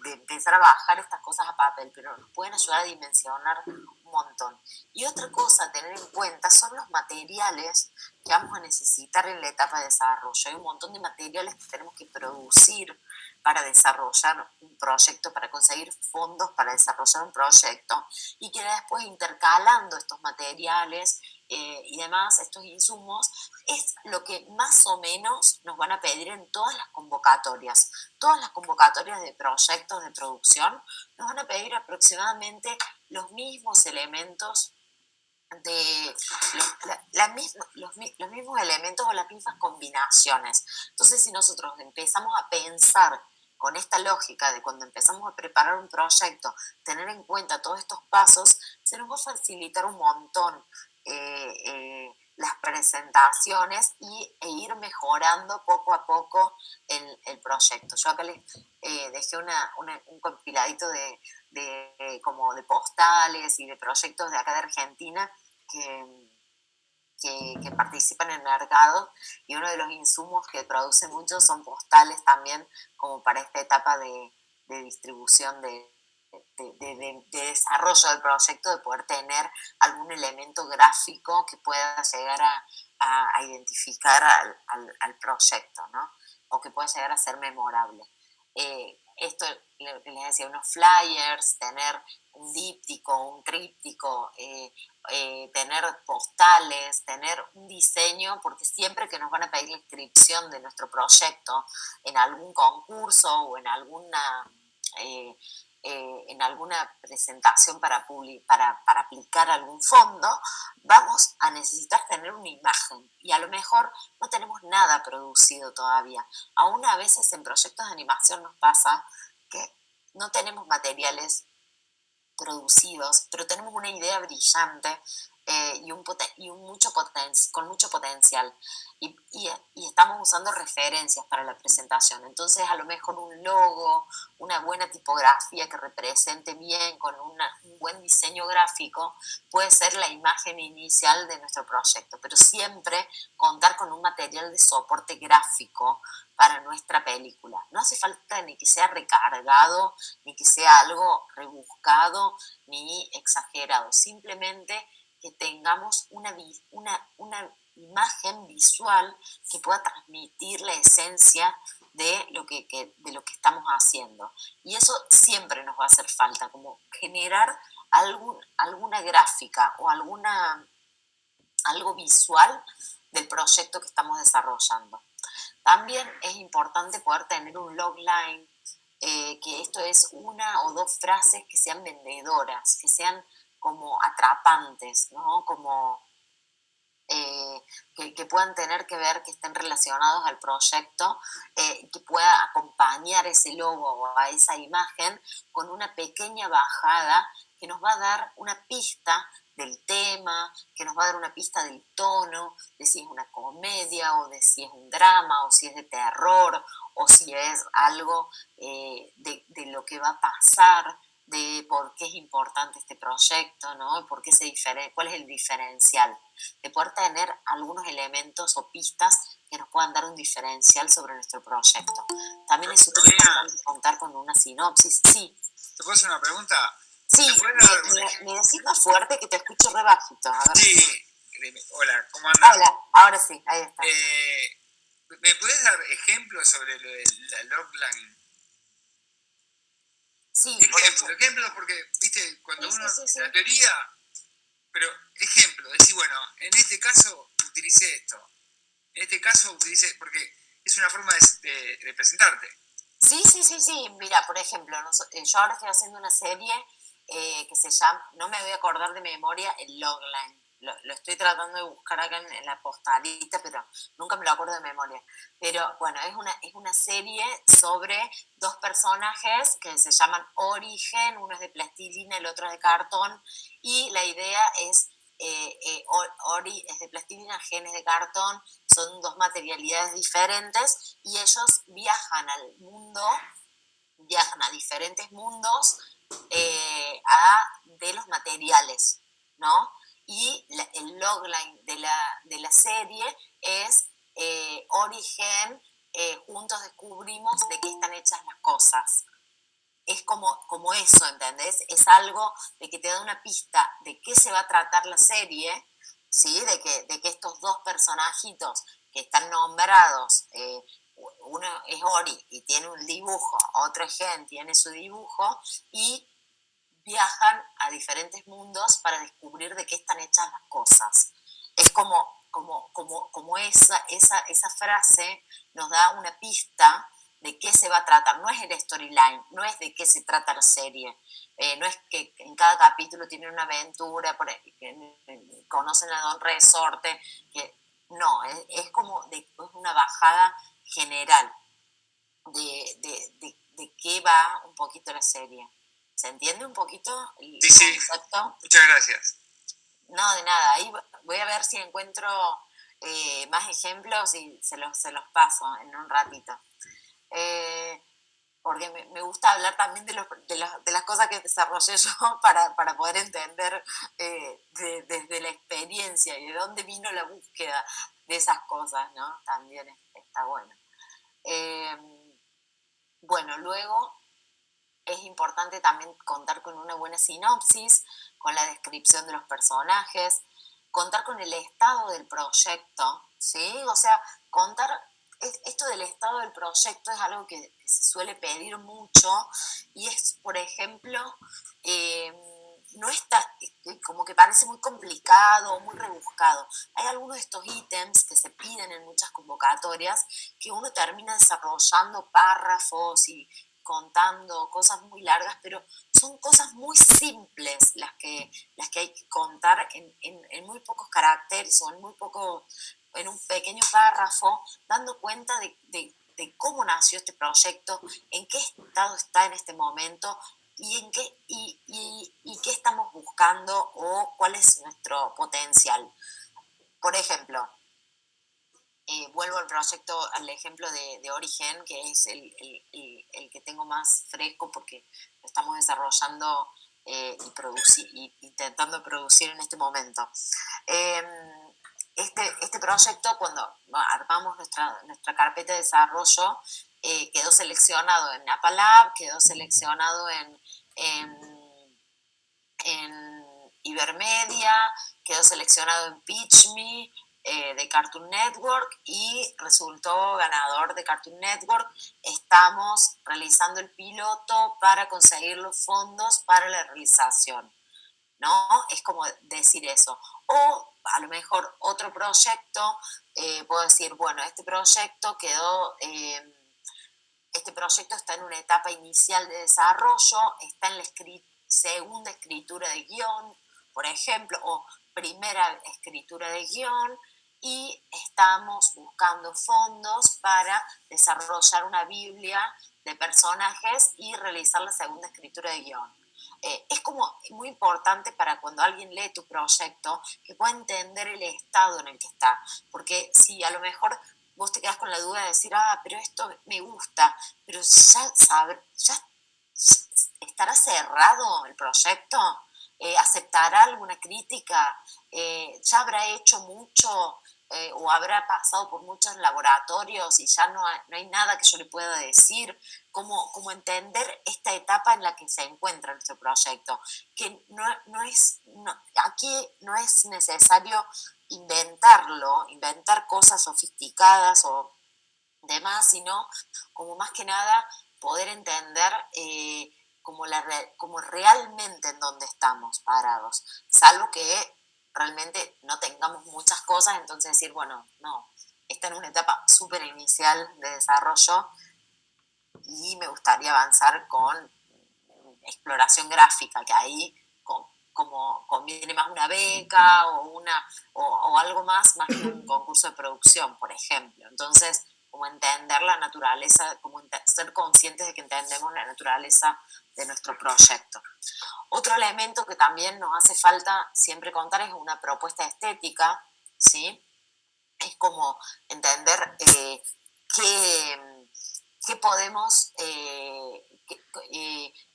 empezar a bajar estas cosas a papel, pero nos pueden ayudar a dimensionar un montón. Y otra cosa a tener en cuenta son los materiales que vamos a necesitar en la etapa de desarrollo. Hay un montón de materiales que tenemos que producir para desarrollar un proyecto, para conseguir fondos para desarrollar un proyecto, y que después intercalando estos materiales y demás, estos insumos, es lo que más o menos nos van a pedir en todas las convocatorias. Todas las convocatorias de proyectos de producción nos van a pedir aproximadamente los mismos elementos los mismos elementos o las mismas combinaciones. Entonces, si nosotros empezamos a pensar con esta lógica de cuando empezamos a preparar un proyecto, tener en cuenta todos estos pasos, se nos va a facilitar un montón las presentaciones e ir mejorando poco a poco el proyecto. Yo acá les dejé un compiladito como de postales y de proyectos de acá de Argentina que participan en el mercado, y uno de los insumos que produce mucho son postales también, como para esta etapa de distribución de desarrollo del proyecto, de poder tener algún elemento gráfico que pueda llegar a identificar al proyecto, ¿no? O que pueda llegar a ser memorable. Esto les decía, unos flyers, tener un díptico, un tríptico, tener postales, tener un diseño, porque siempre que nos van a pedir la inscripción de nuestro proyecto en algún concurso o en alguna presentación para aplicar algún fondo, vamos a necesitar tener una imagen, y a lo mejor no tenemos nada producido todavía. Aún a veces en proyectos de animación nos pasa que no tenemos materiales producidos, pero tenemos una idea brillante con mucho potencial, y estamos usando referencias para la presentación. Entonces, a lo mejor un logo, una buena tipografía que represente bien, con un buen diseño gráfico, puede ser la imagen inicial de nuestro proyecto, pero siempre contar con un material de soporte gráfico para nuestra película. No hace falta ni que sea recargado, ni que sea algo rebuscado, ni exagerado. Simplemente que tengamos una imagen visual que pueda transmitir la esencia de lo que estamos haciendo. Y eso siempre nos va a hacer falta, como generar alguna gráfica o algo visual del proyecto que estamos desarrollando. También es importante poder tener un logline, que esto es una o dos frases que sean vendedoras, que sean como atrapantes, ¿no? Como que puedan tener que ver, que estén relacionados al proyecto, que pueda acompañar ese logo o a esa imagen con una pequeña bajada que nos va a dar una pista del tema, que nos va a dar una pista del tono, de si es una comedia o de si es un drama o si es de terror o si es algo de lo que va a pasar, de por qué es importante este proyecto, ¿no? ¿Por qué cuál es el diferencial? De poder tener algunos elementos o pistas que nos puedan dar un diferencial sobre nuestro proyecto. También es súper importante contar con una sinopsis. Sí. ¿Te puedo hacer una pregunta? Sí, me decís más fuerte, que te escucho re bajito. A ver. Sí, hola, ¿cómo andas? Hola, ahora sí, ahí está. ¿Me puedes dar ejemplos sobre lo de la logline? Sí, ejemplos, porque, viste, cuando sí, uno, sí. la teoría, pero ejemplo, decir, bueno, en este caso utilicé esto, en este caso utilicé, porque es una forma de presentarte. Sí, mira, por ejemplo, yo ahora estoy haciendo una serie que se llama, no me voy a acordar de memoria el logline, lo estoy tratando de buscar acá en la postalita, pero nunca me lo acuerdo de memoria. Pero bueno, es una serie sobre dos personajes que se llaman Origen, uno es de plastilina, el otro es de cartón, y la idea es, Ori es de plastilina, Gen es de cartón, son dos materialidades diferentes, y ellos viajan a diferentes mundos de los materiales, ¿no? Y el logline de la serie es Origen, juntos descubrimos de qué están hechas las cosas. es como eso, ¿entendés? Es algo de que te da una pista de qué se va a tratar la serie, ¿sí? De que estos dos personajitos que están nombrados, uno es Ori y tiene un dibujo, otro es Gen, tiene su dibujo, y viajan a diferentes mundos para descubrir de qué están hechas las cosas. Es como esa frase nos da una pista de qué se va a tratar. No es el storyline, no es de qué se trata la serie. No es que en cada capítulo tiene una aventura, que conocen a Don Resorte. No, es como es una bajada general de qué va un poquito la serie. ¿Se entiende un poquito el concepto? Muchas gracias. No, de nada. Ahí voy a ver si encuentro más ejemplos y se los paso en un ratito. Porque me gusta hablar también de las cosas que desarrollé yo para poder entender desde la experiencia y de dónde vino la búsqueda de esas cosas, ¿no? También está bueno. Bueno, luego es importante también contar con una buena sinopsis, con la descripción de los personajes, contar con el estado del proyecto, ¿sí? O sea, contar, esto del estado del proyecto es algo que se suele pedir mucho y es, por ejemplo, no está, como que parece muy complicado, muy rebuscado. Hay algunos de estos ítems que se piden en muchas convocatorias que uno termina desarrollando párrafos y contando cosas muy largas, pero son cosas muy simples las que hay que contar en muy pocos caracteres o en un pequeño párrafo, dando cuenta de cómo nació este proyecto, en qué estado está en este momento y en qué estamos buscando o cuál es nuestro potencial. Por ejemplo, vuelvo al ejemplo de Origen, que es el que tengo más fresco porque lo estamos desarrollando y intentando producir en este momento. Este proyecto, cuando armamos nuestra carpeta de desarrollo, quedó seleccionado en Apalab, quedó seleccionado en Ibermedia, quedó seleccionado en PitchMe, de Cartoon Network, y resultó ganador de Cartoon Network. Estamos realizando el piloto para conseguir los fondos para la realización, ¿no? Es como decir eso. O a lo mejor otro proyecto, puedo decir, bueno, este proyecto está en una etapa inicial de desarrollo, está en la segunda escritura de guión, por ejemplo, o primera escritura de guión, y estamos buscando fondos para desarrollar una biblia de personajes y realizar la segunda escritura de guión. Es como muy importante para cuando alguien lee tu proyecto que pueda entender el estado en el que está, porque si a lo mejor vos te quedás con la duda de decir, pero esto me gusta, pero ya estará cerrado el proyecto, aceptará alguna crítica, ya habrá hecho mucho, o habrá pasado por muchos laboratorios y ya no hay nada que yo le pueda decir, como entender esta etapa en la que se encuentra nuestro proyecto, que aquí no es necesario inventar cosas sofisticadas o demás, sino como más que nada poder entender como realmente en dónde estamos parados, salvo que realmente no tengamos muchas cosas, entonces decir, bueno, no, está en una etapa súper inicial de desarrollo y me gustaría avanzar con exploración gráfica, que ahí como conviene más una beca o algo más que un concurso de producción, por ejemplo. Entonces, como entender la naturaleza, ser conscientes de que entendemos la naturaleza de nuestro proyecto. Otro elemento que también nos hace falta siempre contar es una propuesta estética, ¿sí? Es como entender qué podemos,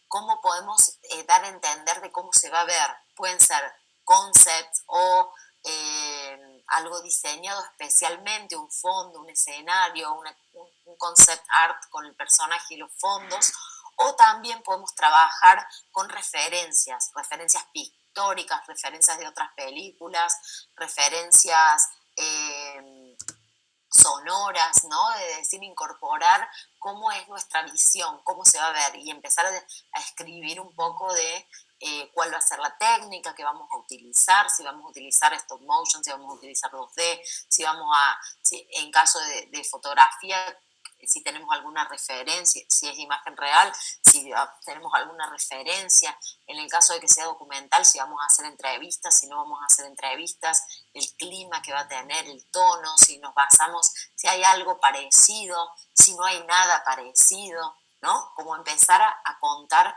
cómo podemos dar a entender de cómo se va a ver. Pueden ser concepts o algo diseñado especialmente, un fondo, un escenario, un concept art con el personaje y los fondos, O también podemos trabajar con referencias pictóricas, referencias de otras películas, referencias sonoras, ¿no? De decir, incorporar cómo es nuestra visión, cómo se va a ver y empezar a escribir un poco de cuál va a ser la técnica que vamos a utilizar, si vamos a utilizar stop motion, si vamos a utilizar 2D, si en caso de fotografía, si tenemos alguna referencia, si es imagen real, si tenemos alguna referencia, en el caso de que sea documental, si vamos a hacer entrevistas, si no vamos a hacer entrevistas, el clima que va a tener, el tono, si nos basamos, si hay algo parecido, si no hay nada parecido, ¿no? Como empezar a contar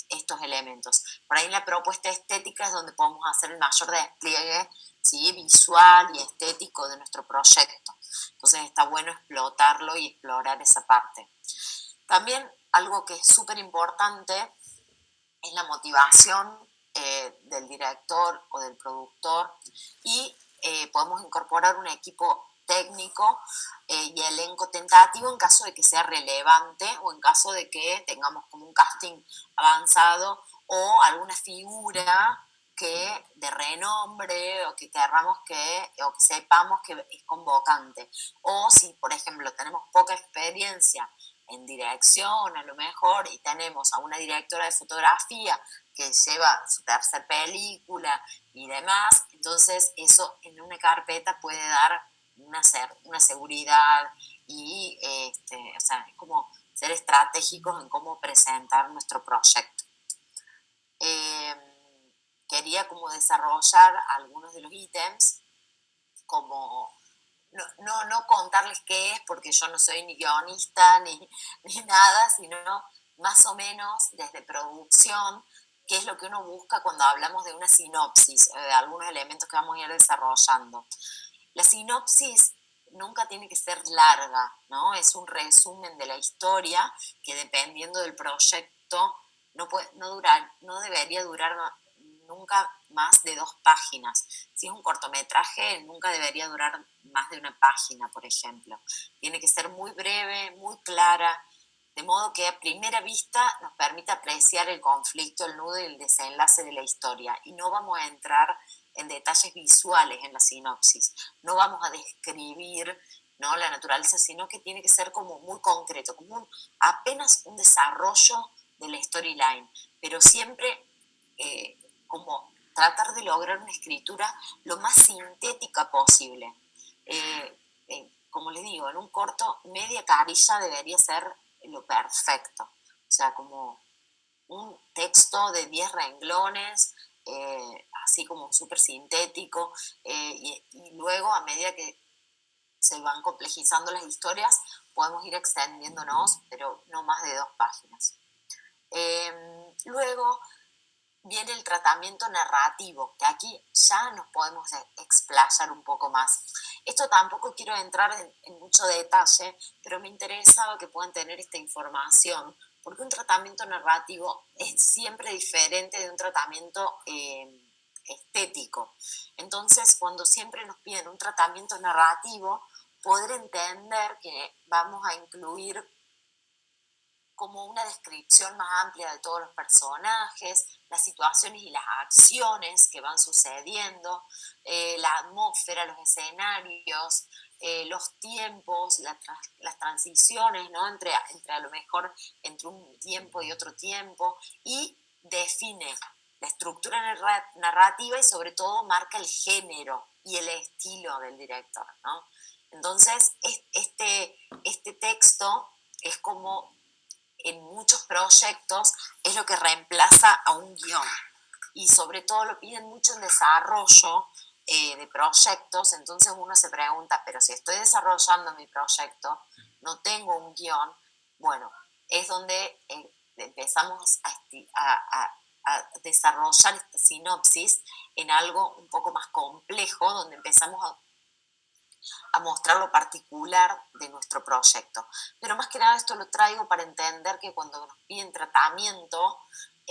estos elementos. Por ahí en la propuesta estética es donde podemos hacer el mayor despliegue, ¿sí? Visual y estético de nuestro proyecto. Entonces está bueno explotarlo y explorar esa parte. También algo que es súper importante es la motivación del director o del productor y podemos incorporar un equipo técnico y elenco tentativo en caso de que sea relevante o en caso de que tengamos como un casting avanzado o alguna figura que de renombre o que querramos o que sepamos que es convocante. O si, por ejemplo, tenemos poca experiencia en dirección a lo mejor y tenemos a una directora de fotografía que lleva su tercera película y demás, entonces eso en una carpeta puede dar una seguridad y o sea, es como ser estratégicos en cómo presentar nuestro proyecto. Quería como desarrollar algunos de los ítems, como no contarles qué es, porque yo no soy ni guionista ni nada, sino más o menos desde producción, qué es lo que uno busca cuando hablamos de una sinopsis, de algunos elementos que vamos a ir desarrollando. La sinopsis nunca tiene que ser larga, ¿no? Es un resumen de la historia que dependiendo del proyecto no debería durar nunca más de 2 páginas. Si es un cortometraje, nunca debería durar más de 1 página, por ejemplo. Tiene que ser muy breve, muy clara, de modo que a primera vista nos permita apreciar el conflicto, el nudo y el desenlace de la historia. Y no vamos a entrar en detalles visuales en la sinopsis. No vamos a describir, ¿no?, la naturaleza, sino que tiene que ser como muy concreto, como apenas un desarrollo de la storyline, pero siempre como tratar de lograr una escritura lo más sintética posible. Como les digo, en un corto, media carilla debería ser lo perfecto. O sea, como un texto de 10 renglones, así como súper sintético, y luego a medida que se van complejizando las historias, podemos ir extendiéndonos, pero no más de 2 páginas. Luego viene el tratamiento narrativo, que aquí ya nos podemos explayar un poco más. Esto tampoco quiero entrar en mucho detalle, pero me interesaba que puedan tener esta información, porque un tratamiento narrativo es siempre diferente de un tratamiento estético. Entonces, cuando siempre nos piden un tratamiento narrativo, poder entender que vamos a incluir como una descripción más amplia de todos los personajes, las situaciones y las acciones que van sucediendo, la atmósfera, los escenarios, los tiempos, las transiciones, ¿no?, entre a lo mejor entre un tiempo y otro tiempo, y define la estructura narrativa y sobre todo marca el género y el estilo del director, ¿no? Entonces, este texto es como en muchos proyectos es lo que reemplaza a un guión y sobre todo lo piden mucho en desarrollo de proyectos. Entonces uno se pregunta, pero si estoy desarrollando mi proyecto, no tengo un guión, bueno, es donde empezamos a desarrollar esta sinopsis en algo un poco más complejo, donde empezamos a mostrar lo particular de nuestro proyecto. Pero más que nada esto lo traigo para entender que cuando nos piden tratamiento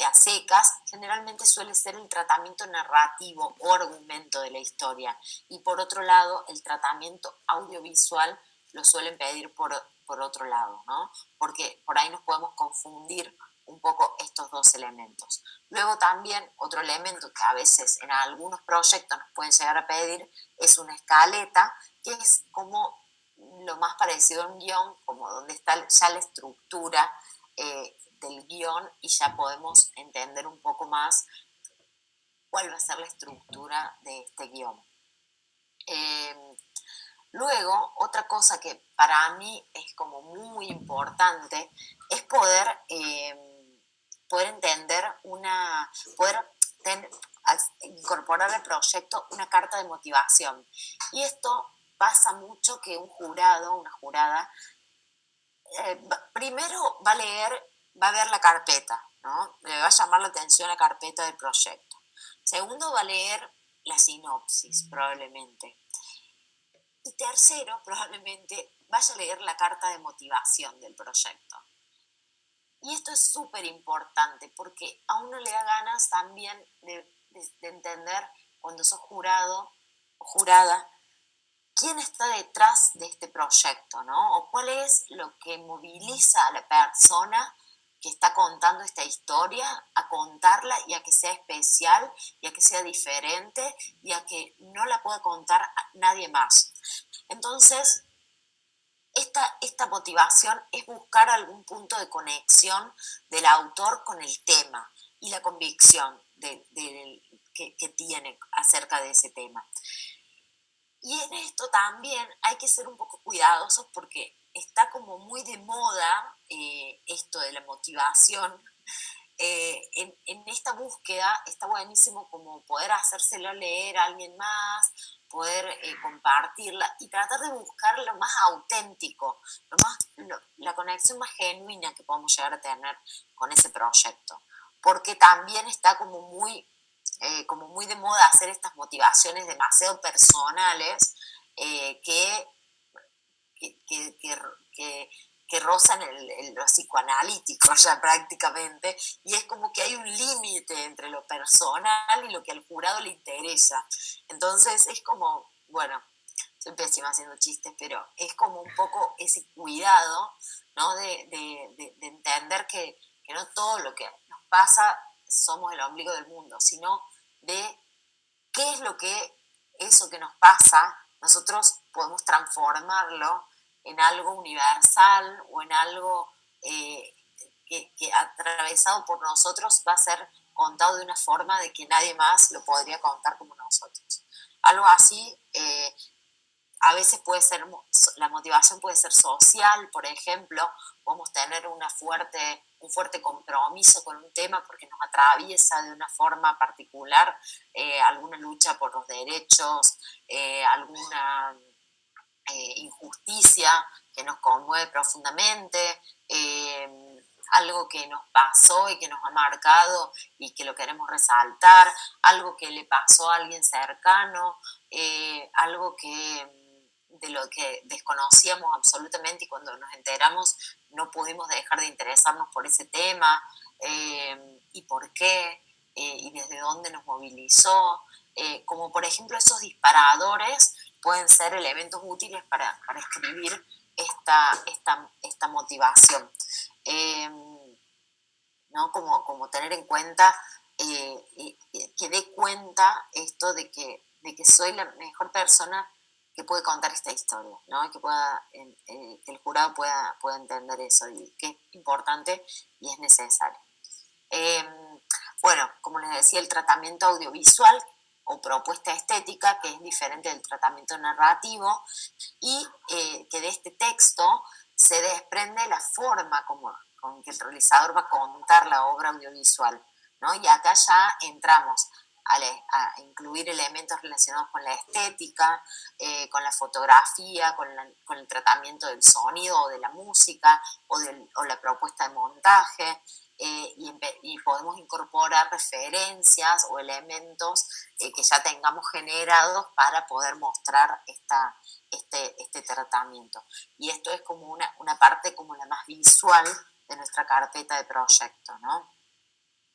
a secas, generalmente suele ser el tratamiento narrativo o argumento de la historia. Y por otro lado, el tratamiento audiovisual lo suelen pedir por otro lado, ¿no? Porque por ahí nos podemos confundir un poco estos dos elementos. Luego también otro elemento que a veces en algunos proyectos nos pueden llegar a pedir es una escaleta, que es como lo más parecido a un guión, como donde está ya la estructura del guión y ya podemos entender un poco más cuál va a ser la estructura de este guión. Luego, otra cosa que para mí es como muy importante es poder entender incorporar al proyecto una carta de motivación. Y esto pasa mucho que un jurado, una jurada, primero va a ver la carpeta, ¿no? Le va a llamar la atención la carpeta del proyecto. Segundo, va a leer la sinopsis, probablemente. Y tercero, probablemente vaya a leer la carta de motivación del proyecto. Y esto es súper importante porque a uno le da ganas también de entender, cuando sos jurado o jurada, quién está detrás de este proyecto, ¿no? O cuál es lo que moviliza a la persona que está contando esta historia a contarla y a que sea especial y a que sea diferente y a que no la pueda contar nadie más. Entonces, esta motivación es buscar algún punto de conexión del autor con el tema y la convicción que tiene acerca de ese tema. Y en esto también hay que ser un poco cuidadosos porque está como muy de moda esto de la motivación. En esta búsqueda está buenísimo como poder hacérselo leer a alguien más, poder compartirla y tratar de buscar lo más auténtico, la conexión más genuina que podemos llegar a tener con ese proyecto. Porque también está como muy de moda hacer estas motivaciones demasiado personales que rozan lo psicoanalítico ya prácticamente, y es como que hay un límite entre lo personal y lo que al jurado le interesa. Entonces es como, bueno, soy pésima haciendo chistes, pero es como un poco ese cuidado, ¿no? de entender que no todo lo que nos pasa somos el ombligo del mundo, sino de qué es lo que eso que nos pasa nosotros podemos transformarlo en algo universal o en algo que atravesado por nosotros va a ser contado de una forma de que nadie más lo podría contar como nosotros. Algo así, a veces la motivación puede ser social, por ejemplo, podemos tener un fuerte compromiso con un tema porque nos atraviesa de una forma particular, alguna lucha por los derechos, alguna injusticia que nos conmueve profundamente, algo que nos pasó y que nos ha marcado y que lo queremos resaltar, algo que le pasó a alguien cercano, algo de lo que desconocíamos absolutamente y cuando nos enteramos no pudimos dejar de interesarnos por ese tema, y por qué, y desde dónde nos movilizó, como por ejemplo esos disparadores pueden ser elementos útiles para escribir esta motivación. ¿No? Como tener en cuenta, que dé cuenta esto de que soy la mejor persona que puede contar esta historia, ¿no? Y que el jurado pueda entender eso y que es importante y es necesario. Bueno, como les decía, el tratamiento audiovisual o propuesta estética, que es diferente del tratamiento narrativo, y que de este texto se desprende la forma con que el realizador va a contar la obra audiovisual, ¿no? Y acá ya entramos a incluir elementos relacionados con la estética, con la fotografía, con el tratamiento del sonido o de la música o la propuesta de montaje, y podemos incorporar referencias o elementos que ya tengamos generados para poder mostrar este tratamiento. Y esto es como una parte como la más visual de nuestra carpeta de proyecto, ¿no?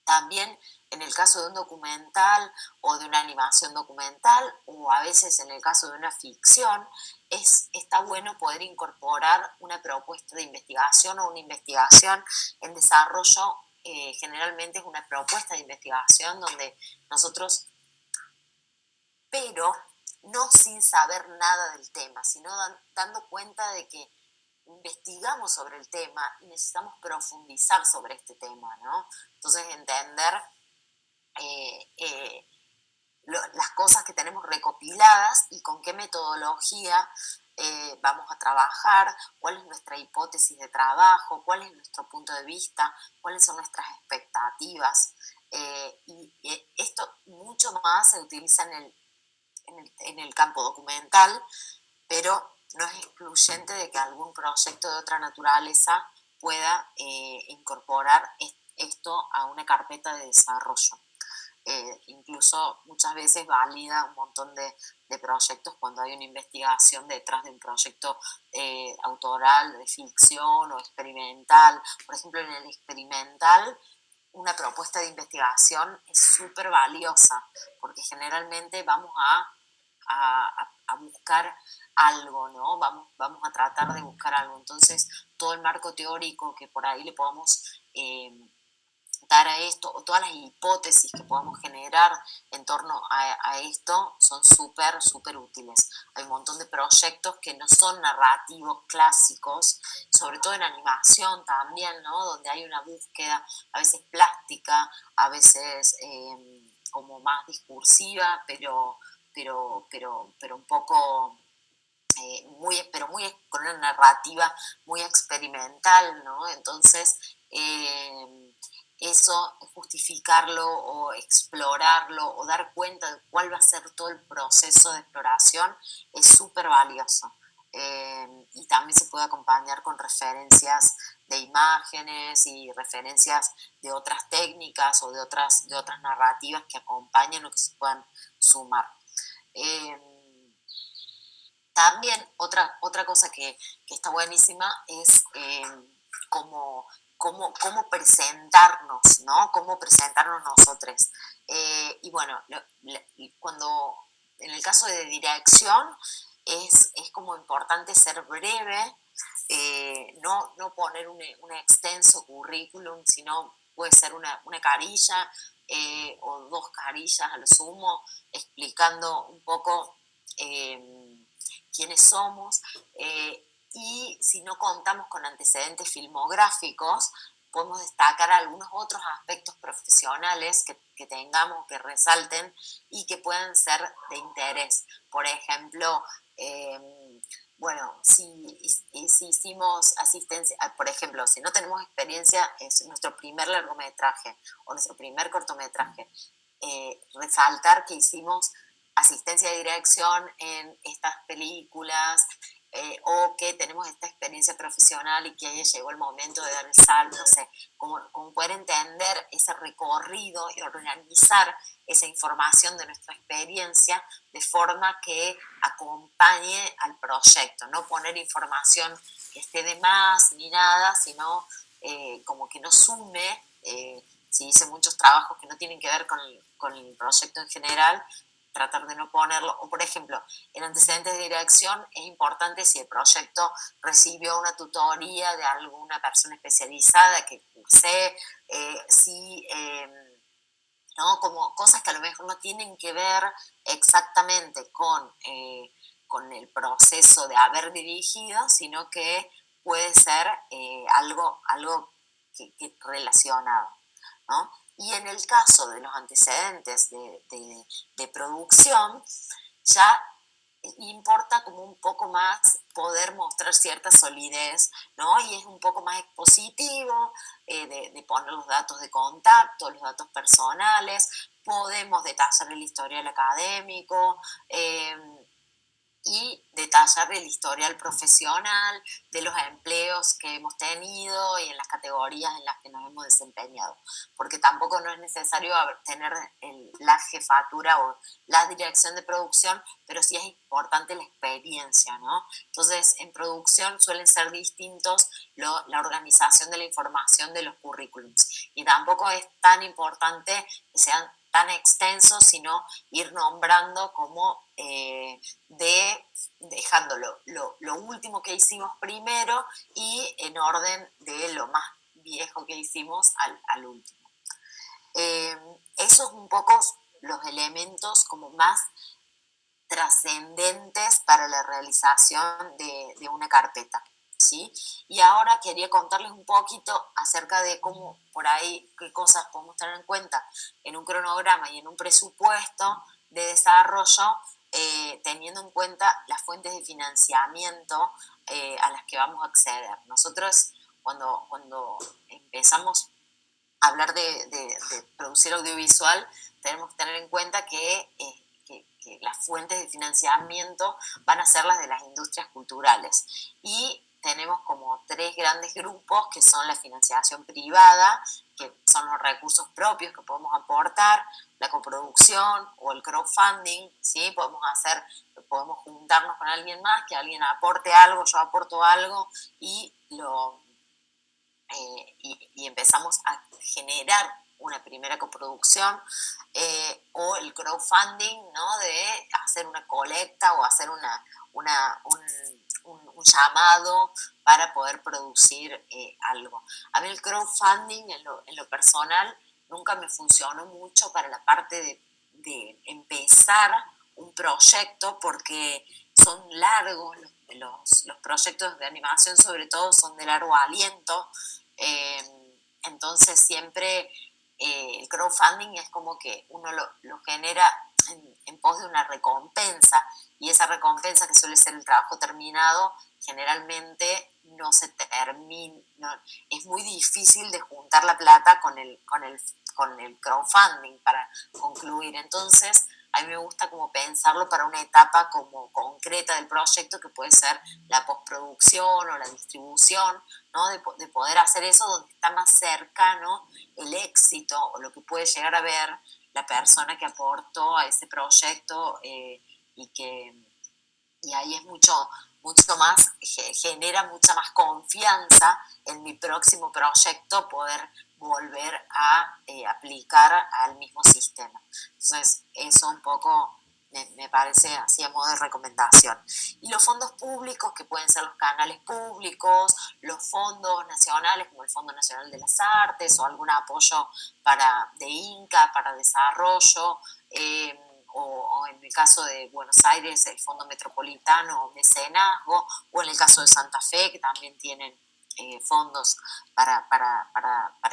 También en el caso de un documental o de una animación documental, o a veces en el caso de una ficción, está bueno poder incorporar una propuesta de investigación o una investigación en desarrollo. Generalmente es una propuesta de investigación donde nosotros, pero no sin saber nada del tema, sino dando cuenta de que investigamos sobre el tema y necesitamos profundizar sobre este tema, ¿no? Entonces entender las cosas que tenemos recopiladas y con qué metodología vamos a trabajar, cuál es nuestra hipótesis de trabajo, cuál es nuestro punto de vista, cuáles son nuestras expectativas. Y esto mucho más se utiliza en el campo documental, pero no es excluyente de que algún proyecto de otra naturaleza pueda incorporar esto a una carpeta de desarrollo. Incluso muchas veces valida un montón de proyectos cuando hay una investigación detrás de un proyecto autoral, de ficción o experimental. Por ejemplo, en el experimental, una propuesta de investigación es súper valiosa, porque generalmente vamos a buscar algo, ¿no? Vamos a tratar de buscar algo. Entonces, todo el marco teórico que por ahí le podamos dar a esto, o todas las hipótesis que podamos generar en torno a esto, son súper, súper útiles. Hay un montón de proyectos que no son narrativos clásicos, sobre todo en animación también, ¿no? Donde hay una búsqueda a veces plástica, a veces como más discursiva, pero un poco con una narrativa muy experimental, ¿no? Entonces, eso, justificarlo o explorarlo o dar cuenta de cuál va a ser todo el proceso de exploración es súper valioso. Y también se puede acompañar con referencias de imágenes y referencias de otras técnicas o de otras narrativas que acompañen o que se puedan sumar. También otra cosa que está buenísima es cómo presentarnos, ¿no? Cómo presentarnos nosotros. Y bueno, cuando en el caso de dirección es como importante ser breve, no poner un extenso currículum, sino puede ser una carilla o 2 carillas a lo sumo, explicando un poco quiénes somos, y si no contamos con antecedentes filmográficos, podemos destacar algunos otros aspectos profesionales que tengamos, que resalten y que puedan ser de interés. Por ejemplo, bueno, si hicimos asistencia, por ejemplo, si no tenemos experiencia, es nuestro primer largometraje o nuestro primer cortometraje, resaltar que hicimos asistencia de dirección en estas películas, o que tenemos esta experiencia profesional y que ahí llegó el momento de dar el salto, o sea, como poder entender ese recorrido y organizar esa información de nuestra experiencia de forma que acompañe al proyecto, no poner información que esté de más ni nada, sino como que nos sume. Si hice muchos trabajos que no tienen que ver con el proyecto en general, tratar de no ponerlo. O por ejemplo, en antecedentes de dirección es importante si el proyecto recibió una tutoría de alguna persona especializada que cursé, ¿no? Como cosas que a lo mejor no tienen que ver exactamente con el proceso de haber dirigido, sino que puede ser algo que relacionado, ¿no? Y en el caso de los antecedentes de producción, ya importa como un poco más poder mostrar cierta solidez, ¿no? Y es un poco más expositivo, de poner los datos de contacto, los datos personales, podemos detallar el historial académico, y detallar el historial profesional de los empleos que hemos tenido y en las categorías en las que nos hemos desempeñado, porque tampoco no es necesario tener la jefatura o la dirección de producción, pero sí es importante la experiencia, ¿no? Entonces, en producción suelen ser distintos la organización de la información de los currículums, y tampoco es tan importante que sean tan extensos, sino ir nombrando como dejando lo último que hicimos primero y en orden de lo más viejo que hicimos al último. Esos un poco los elementos como más trascendentes para la realización de una carpeta, ¿sí? Y ahora quería contarles un poquito acerca de cómo, por ahí, qué cosas podemos tener en cuenta en un cronograma y en un presupuesto de desarrollo, teniendo en cuenta las fuentes de financiamiento a las que vamos a acceder. Nosotros, cuando empezamos a hablar de producir audiovisual, tenemos que tener en cuenta que las fuentes de financiamiento van a ser las de las industrias culturales. Y tenemos como 3 grandes grupos, que son la financiación privada, que son los recursos propios que podemos aportar, la coproducción o el crowdfunding, ¿sí? Podemos juntarnos con alguien más, que alguien aporte algo, yo aporto algo, y empezamos a generar una primera coproducción, o el crowdfunding, ¿no? De hacer una colecta o hacer un llamado para poder producir algo. A mí el crowdfunding en lo personal nunca me funcionó mucho para la parte de empezar un proyecto, porque son largos, los proyectos de animación sobre todo son de largo aliento, entonces siempre el crowdfunding es como que uno lo genera en pos de una recompensa, y esa recompensa, que suele ser el trabajo terminado, generalmente no se termina, es muy difícil de juntar la plata con el crowdfunding para concluir. Entonces a mí me gusta como pensarlo para una etapa como concreta del proyecto, que puede ser la postproducción o la distribución, ¿no? De poder hacer eso donde está más cercano el éxito o lo que puede llegar a ver la persona que aportó a ese proyecto, y ahí es mucho más, genera mucha más confianza en mi próximo proyecto poder volver a aplicar al mismo sistema. Entonces, eso un poco me parece así a modo de recomendación. Y los fondos públicos, que pueden ser los canales públicos, los fondos nacionales, como el Fondo Nacional de las Artes, o algún apoyo de INCA para desarrollo, o en el caso de Buenos Aires, el Fondo Metropolitano o Mecenazgo, o en el caso de Santa Fe, que también tienen fondos para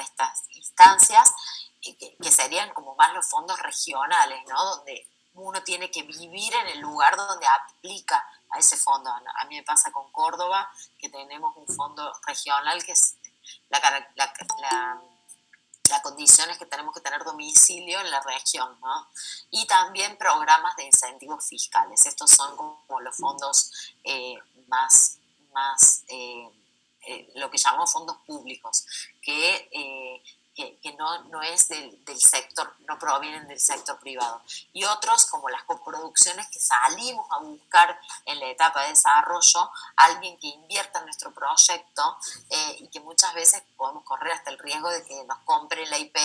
estas instancias, que serían como más los fondos regionales, ¿no? Donde uno tiene que vivir en el lugar donde aplica a ese fondo. A mí me pasa con Córdoba, que tenemos un fondo regional que es la condición es que tenemos que tener domicilio en la región, ¿no? Y también programas de incentivos fiscales. Estos son como los fondos más lo que llamamos fondos públicos, que no es del sector, no provienen del sector privado. Y otros, como las coproducciones, que salimos a buscar en la etapa de desarrollo alguien que invierta en nuestro proyecto, y que muchas veces podemos correr hasta el riesgo de que nos compre la IP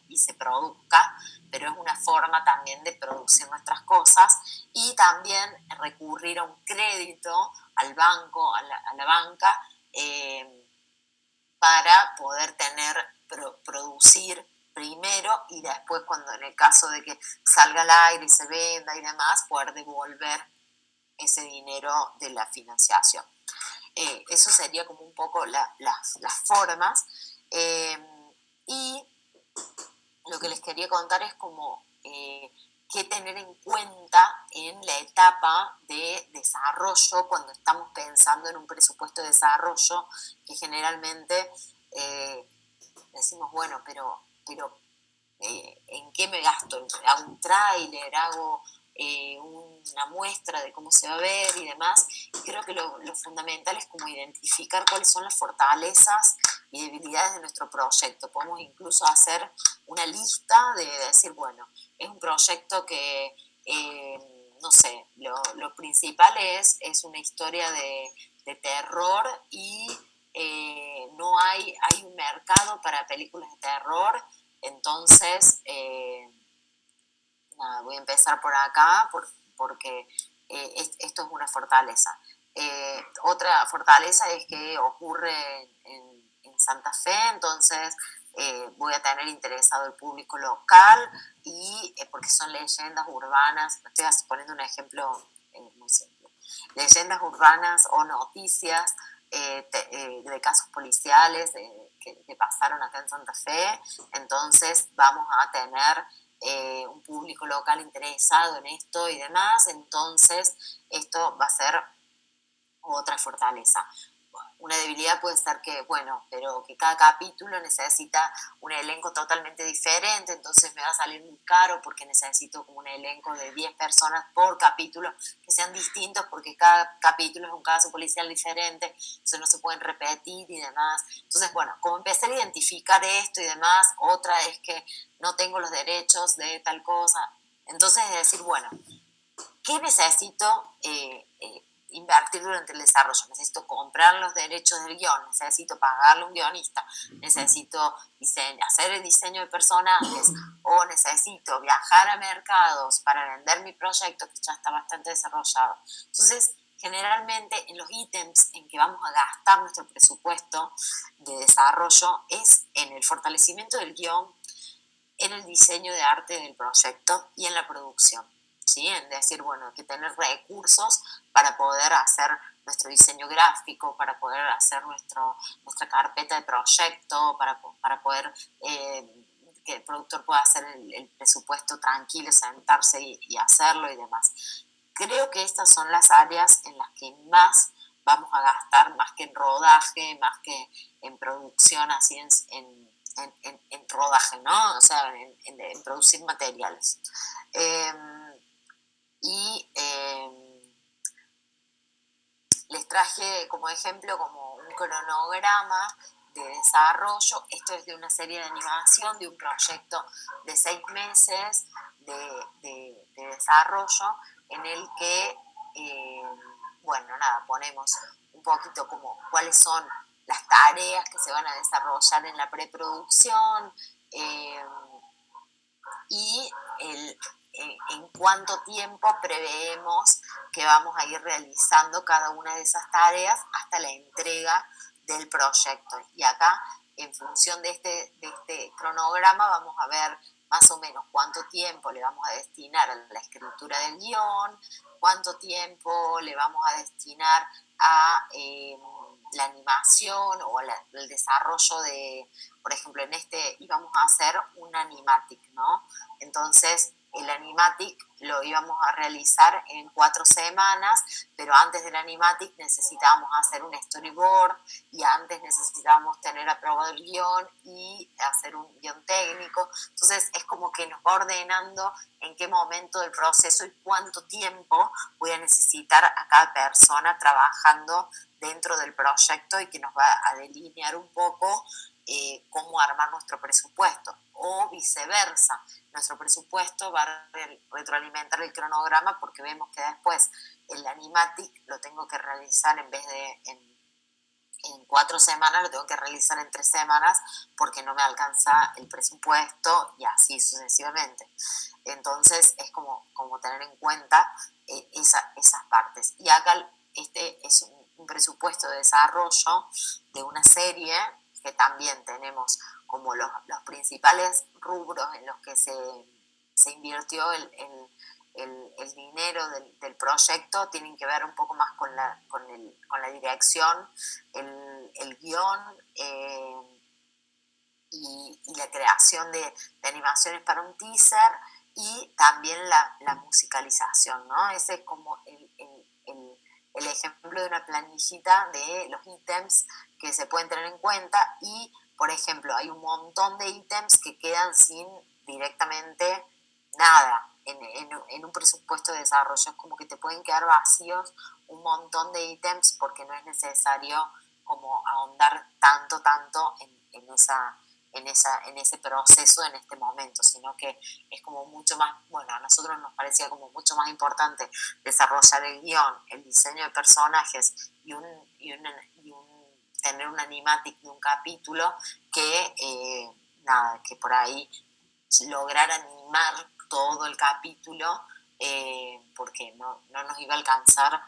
y se produzca, pero es una forma también de producir nuestras cosas, y también recurrir a un crédito al banco, a la banca, para poder producir primero, y después, cuando en el caso de que salga al aire y se venda y demás, poder devolver ese dinero de la financiación. Eso sería como un poco las formas. Y lo que les quería contar es como qué tener en cuenta en la etapa de desarrollo cuando estamos pensando en un presupuesto de desarrollo, que generalmente decimos, bueno, pero ¿en qué me gasto? ¿Hago un tráiler? ¿Hago una muestra de cómo se va a ver y demás. Y creo que lo fundamental es como identificar cuáles son las fortalezas y debilidades de nuestro proyecto. Podemos incluso hacer una lista de decir, bueno, es un proyecto que, no sé, lo principal es una historia de terror y no hay un mercado para películas de terror, entonces nada, voy a empezar por acá porque esto es una fortaleza. Otra fortaleza es que ocurre en Santa Fe, entonces voy a tener interesado el público local y porque son leyendas urbanas, estoy poniendo un ejemplo muy simple, leyendas urbanas o noticias de casos policiales que pasaron acá en Santa Fe, entonces vamos a tener un público local interesado en esto y demás, entonces esto va a ser otra fortaleza. Una debilidad puede ser que, bueno, pero que cada capítulo necesita un elenco totalmente diferente, entonces me va a salir muy caro porque necesito como un elenco de 10 personas por capítulo que sean distintos porque cada capítulo es un caso policial diferente, entonces no se pueden repetir y demás. Entonces, bueno, como empezar a identificar esto y demás, otra es que no tengo los derechos de tal cosa. Entonces es decir, bueno, ¿qué necesito invertir durante el desarrollo? Necesito comprar los derechos del guión, necesito pagarle a un guionista, necesito hacer el diseño de personajes o necesito viajar a mercados para vender mi proyecto que ya está bastante desarrollado. Entonces, generalmente en los ítems en que vamos a gastar nuestro presupuesto de desarrollo es en el fortalecimiento del guión, en el diseño de arte del proyecto y en la producción. ¿Sí? En decir, bueno, hay que tener recursos para poder hacer nuestro diseño gráfico, para poder hacer nuestra carpeta de proyecto, para poder que el productor pueda hacer el presupuesto tranquilo, sentarse y hacerlo y demás. Creo que estas son las áreas en las que más vamos a gastar, más que en rodaje, más que en producción, así en rodaje, ¿no? O sea, en producir materiales. Les traje como ejemplo como un cronograma de desarrollo. Esto es de una serie de animación, de un proyecto de 6 meses de desarrollo en el que, bueno, nada, ponemos un poquito como cuáles son las tareas que se van a desarrollar en la preproducción y en cuánto tiempo preveemos que vamos a ir realizando cada una de esas tareas hasta la entrega del proyecto. Y acá, en función de este cronograma, vamos a ver más o menos cuánto tiempo le vamos a destinar a la escritura del guión, cuánto tiempo le vamos a destinar a la animación o el desarrollo de, por ejemplo, en este íbamos a hacer un animatic, ¿no? Entonces, el animatic lo íbamos a realizar en 4 semanas, pero antes del animatic necesitábamos hacer un storyboard y antes necesitábamos tener aprobado el guión y hacer un guión técnico. Entonces es como que nos va ordenando en qué momento del proceso y cuánto tiempo voy a necesitar a cada persona trabajando dentro del proyecto y que nos va a delinear un poco cómo armar nuestro presupuesto, o viceversa, nuestro presupuesto va a retroalimentar el cronograma porque vemos que después el animatic lo tengo que realizar en vez de en 4 semanas, lo tengo que realizar en 3 semanas porque no me alcanza el presupuesto y así sucesivamente. Entonces es como tener en cuenta esas partes. Y acá este es un presupuesto de desarrollo de una serie que también tenemos como los principales rubros en los que se invirtió el dinero del proyecto, tienen que ver un poco más con la dirección, el guión y la creación de animaciones para un teaser y también la musicalización, ¿no? Ese es como el ejemplo de una planillita de los ítems que se pueden tener en cuenta y, por ejemplo, hay un montón de ítems que quedan sin directamente nada. en un presupuesto de desarrollo. Es como que te pueden quedar vacíos un montón de ítems porque no es necesario como ahondar tanto en ese proceso en este momento, sino que es como mucho más, bueno, a nosotros nos parecía como mucho más importante desarrollar el guión, el diseño de personajes y tener un animatic de un capítulo que que por ahí lograr animar todo el capítulo, porque no nos iba a alcanzar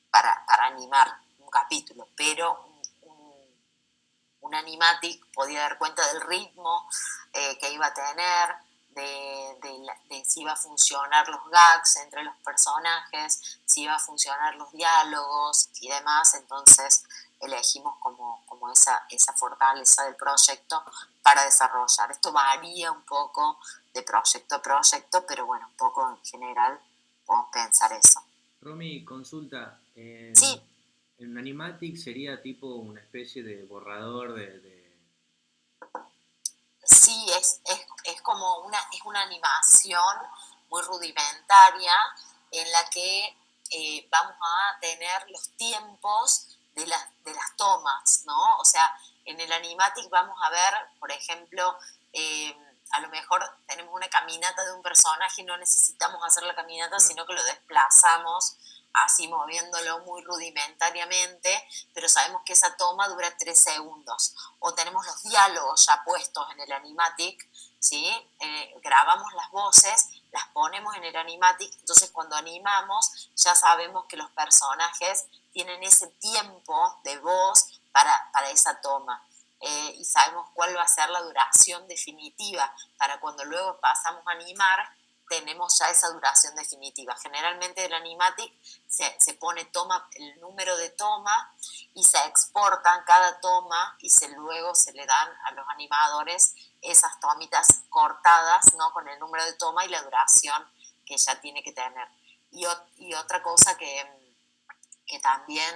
para animar un capítulo, pero un animatic podía dar cuenta del ritmo que iba a tener, de si iba a funcionar los gags entre los personajes, si iba a funcionar los diálogos y demás. Entonces elegimos como esa fortaleza del proyecto para desarrollar. Esto varía un poco de proyecto a proyecto, pero bueno, un poco en general podemos pensar eso. Romy, consulta. Sí. En Animatic sería tipo una especie de borrador de... Sí, es como es una animación muy rudimentaria en la que vamos a tener los tiempos de las tomas, ¿no? O sea, en el animatic vamos a ver, por ejemplo, a lo mejor tenemos una caminata de un personaje y no necesitamos hacer la caminata, sino que lo desplazamos así moviéndolo muy rudimentariamente, pero sabemos que esa toma dura 3 segundos. O tenemos los diálogos ya puestos en el animatic, ¿sí? Grabamos las voces, las ponemos en el animatic, entonces cuando animamos ya sabemos que los personajes tienen ese tiempo de voz para esa toma. Y sabemos cuál va a ser la duración definitiva para cuando luego pasamos a animar, tenemos ya esa duración definitiva. Generalmente el animatic se pone el número de toma y se exportan cada toma y luego se le dan a los animadores esas tomitas cortadas, ¿no? Con el número de toma y la duración que ya tiene que tener. Y otra cosa que también...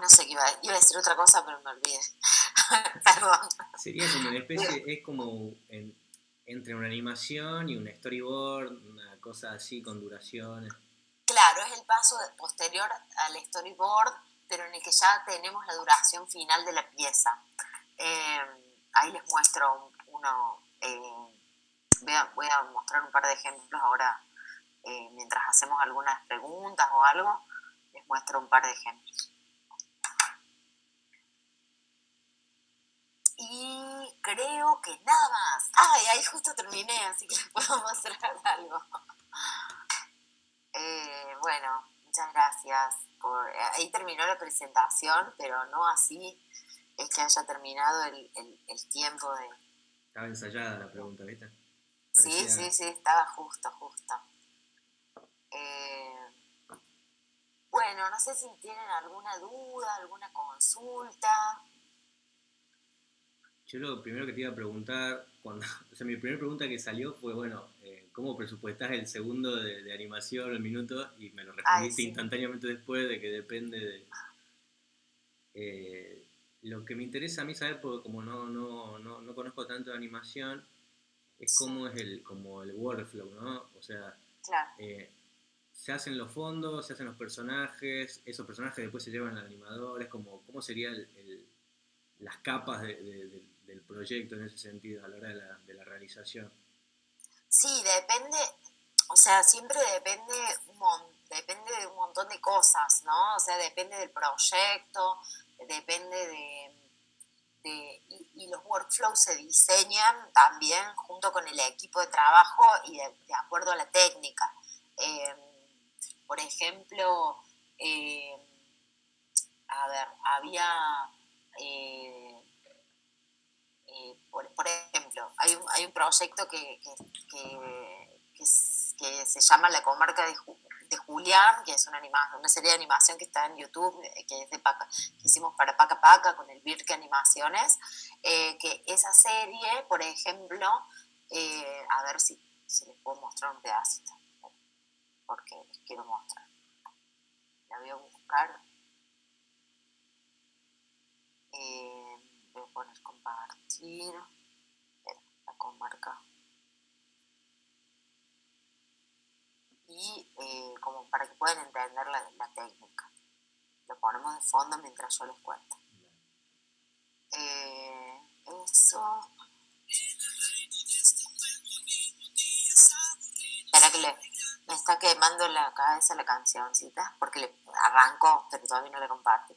no sé qué iba a decir otra cosa, pero me olvidé. Perdón. Sería como una especie, es como entre una animación y un storyboard, una cosa así con duraciones. Claro, es el paso posterior al storyboard, pero en el que ya tenemos la duración final de la pieza. Ahí les muestro uno, voy a mostrar un par de ejemplos ahora, mientras hacemos algunas preguntas o algo, les muestro un par de ejemplos. Y creo que nada más. Ahí justo terminé, así que les puedo mostrar algo. Bueno, muchas gracias. Ahí terminó la presentación, pero no así es que haya terminado el tiempo de... Estaba ensayada la pregunta, ¿viste? Parecía... Sí, estaba justo. Bueno, no sé si tienen alguna duda, alguna consulta. Yo lo primero que te iba a preguntar, mi primera pregunta que salió fue, bueno, ¿cómo presupuestás el segundo de animación, el minuto? Y me lo respondiste instantáneamente después de que depende de... lo que me interesa a mí saber, porque como no conozco tanto de animación, es cómo es como el workflow, ¿no? O sea, claro. Se hacen los fondos, se hacen los personajes, esos personajes después se llevan al animador, es como, ¿cómo serían las capas del proyecto en ese sentido a la hora de la realización? Sí, depende, o sea, siempre depende de un montón de cosas, ¿no? O sea, depende del proyecto, depende y los workflows se diseñan también junto con el equipo de trabajo y de acuerdo a la técnica. Por ejemplo, había... por ejemplo, hay un proyecto que se llama La Comarca de Julián, que es una serie de animación que está en YouTube, que es que hicimos para Paca Paca con el Birke Animaciones, que esa serie, por ejemplo, a ver si les puedo mostrar un pedacito, porque les quiero mostrar. La voy a buscar. Voy a poner compartir. La comarca. como para que puedan entender la técnica. Lo ponemos de fondo mientras yo les cuento. Eso. Espera que me está quemando la cabeza la cancioncita, porque le arrancó, pero todavía no la compartí.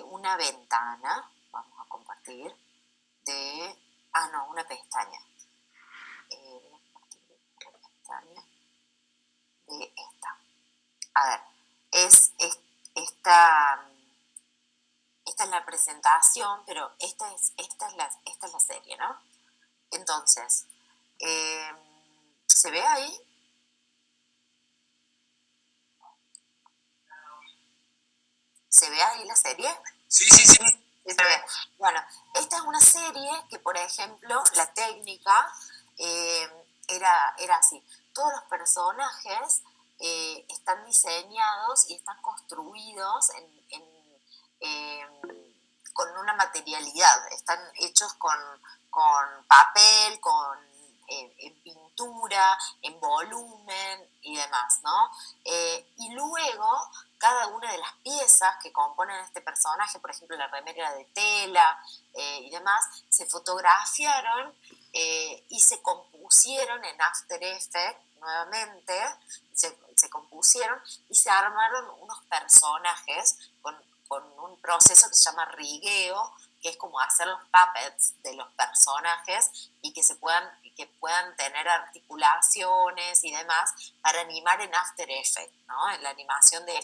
Una ventana, vamos a compartir, una pestaña. Una pestaña de esta. A ver, esta es la presentación, pero esta es la serie, ¿no? Entonces, ¿se ve ahí? ¿Se ve ahí la serie? Sí. Bueno, esta es una serie que, por ejemplo, la técnica era así. Todos los personajes están diseñados y están construidos con una materialidad. Están hechos con papel, en pintura, en volumen y demás, ¿no? Y luego, cada una de las piezas que componen este personaje, por ejemplo, la remera de tela y demás, se fotografiaron y se compusieron en After Effects nuevamente, se compusieron y se armaron unos personajes con un proceso que se llama rigueo, que es como hacer los puppets de los personajes y que puedan tener articulaciones y demás para animar en After Effects, ¿no? En la animación de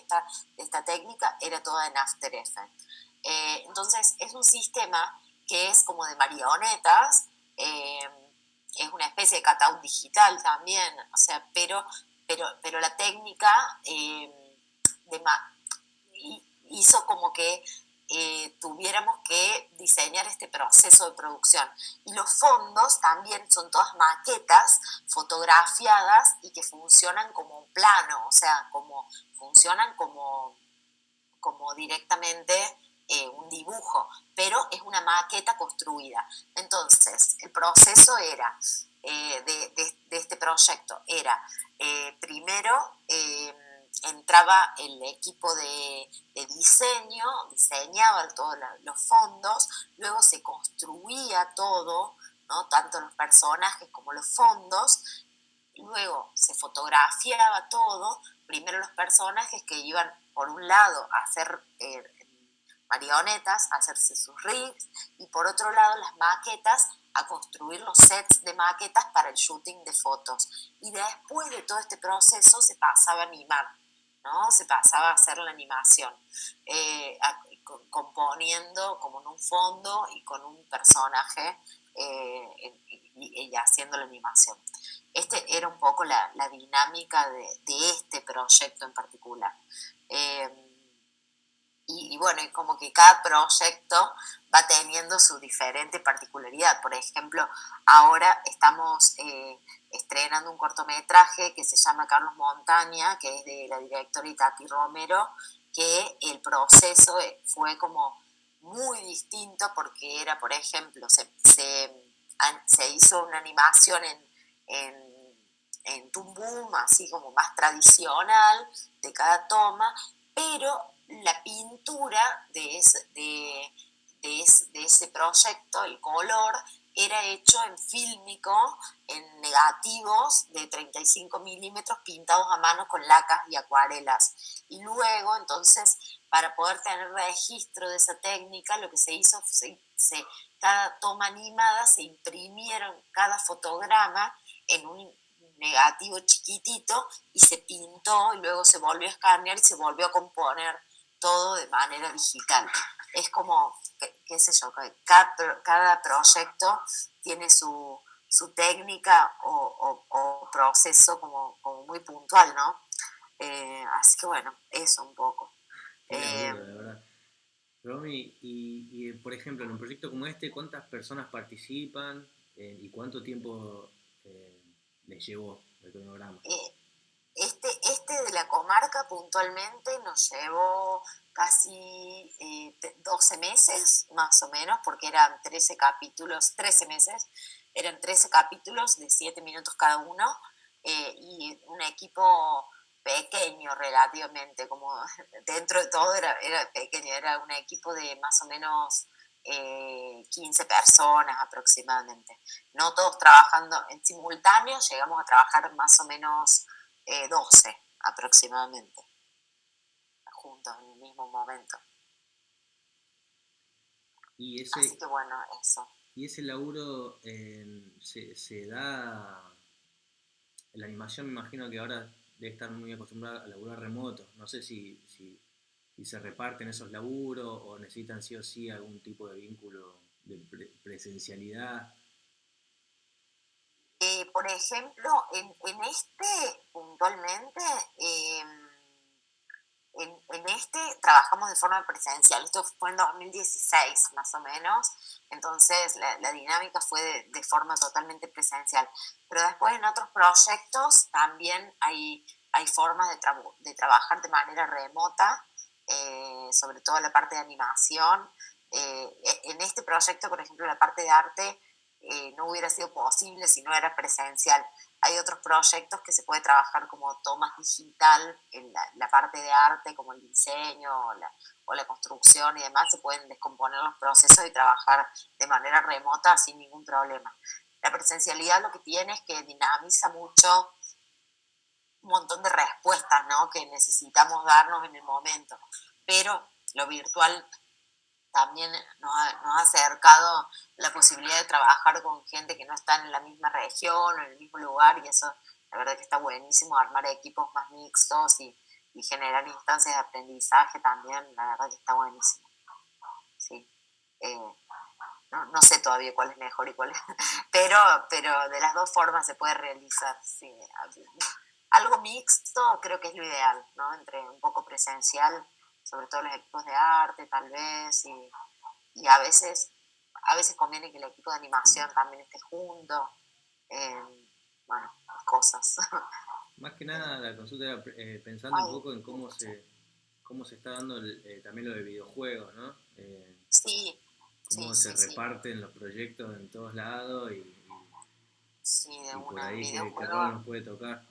esta técnica era toda en After Effects. Entonces es un sistema que es como de marionetas, es una especie de cutout digital también, o sea, pero la técnica hizo como que tuviéramos que diseñar este proceso de producción. Y los fondos también son todas maquetas fotografiadas y que funcionan como un plano, o sea, funcionan como directamente un dibujo, pero es una maqueta construida. Entonces, el proceso era de este proyecto era primero entraba el equipo de diseño, diseñaba todos los fondos, luego se construía todo, ¿no? Tanto los personajes como los fondos, luego se fotografiaba todo, primero los personajes que iban por un lado a hacer marionetas, a hacerse sus rigs, y por otro lado las maquetas, a construir los sets de maquetas para el shooting de fotos. Y después de todo este proceso se pasaba a animar, ¿no? Se pasaba a hacer la animación, componiendo como en un fondo y con un personaje y haciendo la animación. Era un poco la dinámica de este proyecto en particular. Y bueno, y como que cada proyecto va teniendo su diferente particularidad. Por ejemplo, ahora estamos estrenando un cortometraje que se llama Carlos Montaña, que es de la directora Itati Romero, que el proceso fue como muy distinto porque era, por ejemplo, se hizo una animación en Toon Boom, así como más tradicional de cada toma, pero la pintura de ese proyecto, el color, era hecho en fílmico, en negativos de 35 milímetros pintados a mano con lacas y acuarelas. Y luego, entonces, para poder tener registro de esa técnica, lo que se hizo, cada toma animada se imprimieron cada fotograma en un negativo chiquitito y se pintó y luego se volvió a escanear y se volvió a componer todo de manera digital. Es como, qué sé yo, cada proyecto tiene su técnica o proceso como muy puntual, ¿no? Así que bueno, eso un poco. La verdad. Romy, y por ejemplo, en un proyecto como este, ¿cuántas personas participan y cuánto tiempo les llevó el cronograma? Este de la comarca puntualmente nos llevó casi 12 meses, más o menos, porque eran 13 capítulos, 13 meses, eran 13 capítulos de 7 minutos cada uno, y un equipo pequeño relativamente, como dentro de todo era pequeño, era un equipo de más o menos 15 personas aproximadamente. No todos trabajando en simultáneo, llegamos a trabajar más o menos 12 aproximadamente, juntos en el mismo momento. Y Así que bueno, eso. ¿Y ese laburo se da? La animación me imagino que ahora debe estar muy acostumbrada a laburar remoto. No sé si se reparten esos laburos o necesitan sí o sí algún tipo de vínculo de presencialidad. Por ejemplo, en este puntualmente, en este trabajamos de forma presencial. Esto fue en 2016 más o menos, entonces la dinámica fue de forma totalmente presencial. Pero después en otros proyectos también hay formas de trabajar de manera remota, sobre todo la parte de animación. En este proyecto, por ejemplo, la parte de arte no hubiera sido posible si no era presencial. Hay otros proyectos que se puede trabajar como tomas digital en la parte de arte, como el diseño o la construcción y demás, se pueden descomponer los procesos y trabajar de manera remota sin ningún problema. La presencialidad lo que tiene es que dinamiza mucho un montón de respuestas, ¿no?, que necesitamos darnos en el momento, pero lo virtual también nos ha acercado la posibilidad de trabajar con gente que no está en la misma región o en el mismo lugar, y eso la verdad que está buenísimo, armar equipos más mixtos y generar instancias de aprendizaje también, la verdad que está buenísimo. Sí. No sé todavía cuál es mejor y cuál es, pero de las dos formas se puede realizar. Sí. Algo mixto creo que es lo ideal, ¿no?, entre un poco presencial, sobre todo los equipos de arte tal vez, y a veces conviene que el equipo de animación también esté junto, bueno, cosas. Más que nada la consulta era pensando un poco en cómo se está dando también lo de videojuegos, ¿no? Sí, cómo se reparten los proyectos en todos lados sí, de y por una. ahí qué rol nos puede tocar.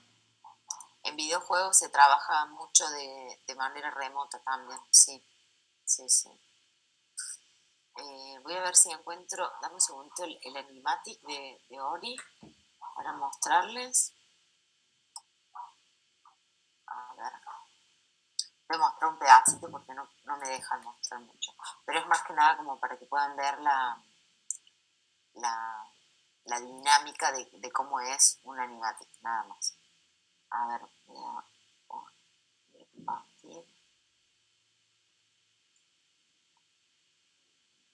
En videojuegos se trabaja mucho de manera remota también, sí. Voy a ver si encuentro, dame un segundito, el animatic de Ori para mostrarles. A ver, voy a mostrar un pedacito porque no me dejan mostrar mucho. Pero es más que nada como para que puedan ver la dinámica de cómo es un animatic, nada más. A ver, voy a compartir.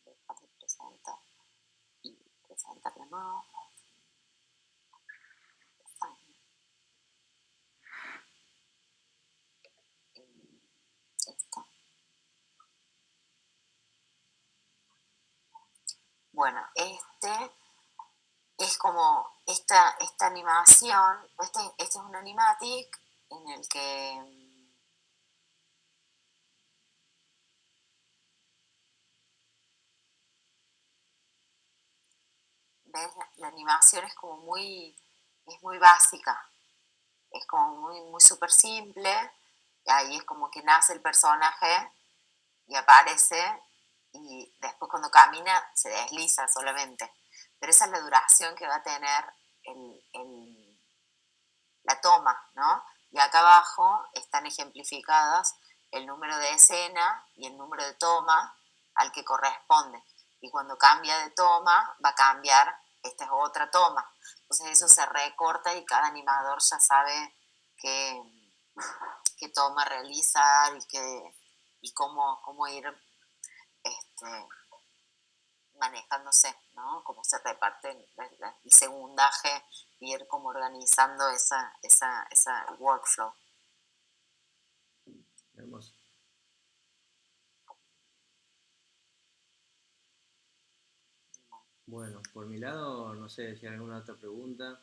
Dejar de presentar y presentar de nuevo. Esto. Bueno, este es como esta animación, este es un animatic en el que ves la animación es como muy básica, es como muy súper simple, y ahí es como que nace el personaje y aparece, y después cuando camina se desliza solamente, pero esa es la duración que va a tener la toma, ¿no? Y acá abajo están ejemplificadas el número de escena y el número de toma al que corresponde. Y cuando cambia de toma, va a cambiar, esta es otra toma. Entonces eso se recorta y cada animador ya sabe qué toma realizar y cómo ir manejándose, ¿no? Cómo se reparten el segundaje y ir como organizando esa workflow. Hermoso. Bueno, por mi lado, no sé si hay alguna otra pregunta.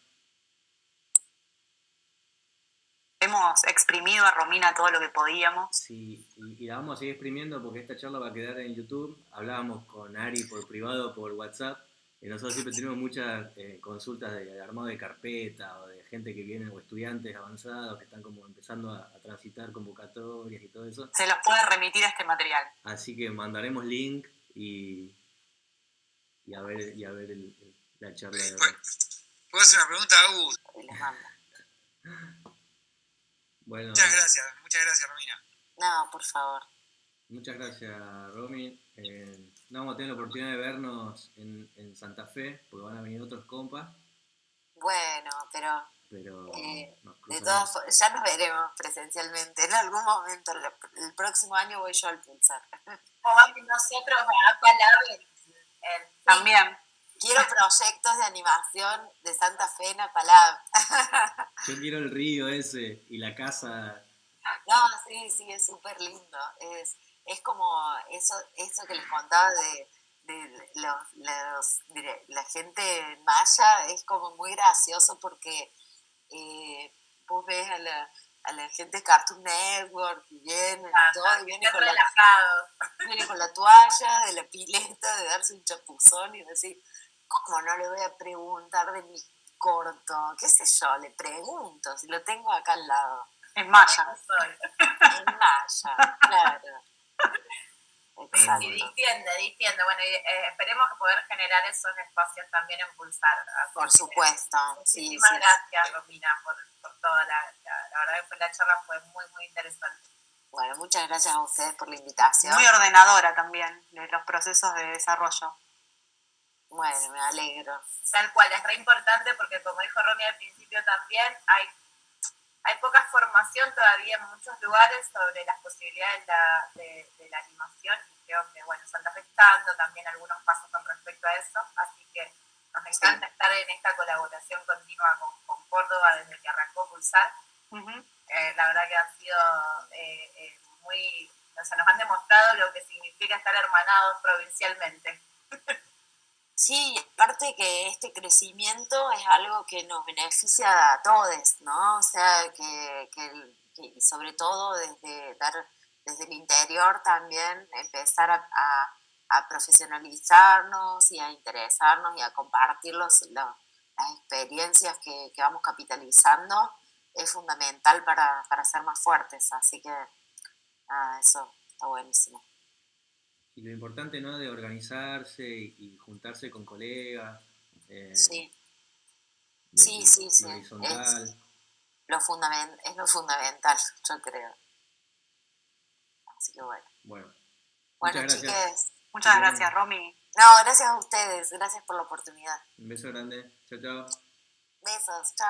Hemos exprimido a Romina todo lo que podíamos. Sí, y la vamos a seguir exprimiendo porque esta charla va a quedar en YouTube. Hablábamos con Ari por privado, por WhatsApp, Nosotros siempre tenemos muchas consultas de armado de carpeta o de gente que viene o estudiantes avanzados que están como empezando a transitar convocatorias y todo eso. Se los puede remitir a este material. Así que mandaremos link y a ver la charla de hoy. ¿Puedo hacer una pregunta a Agus? Les mando. Bueno, Muchas gracias, Romina. No, por favor. muchas gracias, Romy. No vamos a tener la oportunidad de vernos en Santa Fe, porque van a venir otros compas, Bueno, pero pero nos de cruzaremos. todas formas, ya nos veremos presencialmente. En algún momento, el próximo año voy yo al Pulsar. O vamos nosotros a Palabra. También. Quiero proyectos de animación de Santa Fe en Apalab. Yo quiero el río ese y la casa. No, sí, es súper lindo. Es como eso que les contaba de la gente maya, es como muy gracioso porque vos ves a la gente de Cartoon Network y vienen y todo, y viene con la toalla de la pileta, de darse un chapuzón y decir, ¿cómo no le voy a preguntar de mi corto? ¿Qué sé yo? Le pregunto, si lo tengo acá al lado. Es maya. En maya, claro. Exacto. Sí, distiende. Bueno, esperemos que poder generar esos espacios también en Pulsar. Así Por que, supuesto. muchísimas gracias, Romina, por toda la verdad que la charla fue muy, muy interesante. Bueno, muchas gracias a ustedes por la invitación. Muy ordenadora también de los procesos de desarrollo. Bueno, me alegro. Tal cual, es re importante porque como dijo Romy al principio también, hay poca formación todavía en muchos lugares sobre las posibilidades de la animación y creo que, bueno, Santa Fe está dando también algunos pasos con respecto a eso, así que nos encanta estar en esta colaboración continua con Córdoba desde que arrancó Pulsar. Uh-huh. La verdad que ha sido muy, o sea, nos han demostrado lo que significa estar hermanados provincialmente. Sí, aparte que este crecimiento es algo que nos beneficia a todos, ¿no? O sea, que sobre todo desde el interior también empezar a profesionalizarnos y a interesarnos y a compartir las experiencias que vamos capitalizando es fundamental para ser más fuertes. Así que eso está buenísimo. Y lo importante, ¿no?, de organizarse y juntarse con colegas. Sí. Lo horizontal. Es lo fundamental, yo creo. Así que bueno. Bueno, Bueno, muchas gracias. chiques. Muchas gracias, Romy. No, gracias a ustedes. Gracias por la oportunidad. Un beso grande. Chao, chao. Besos. Chao.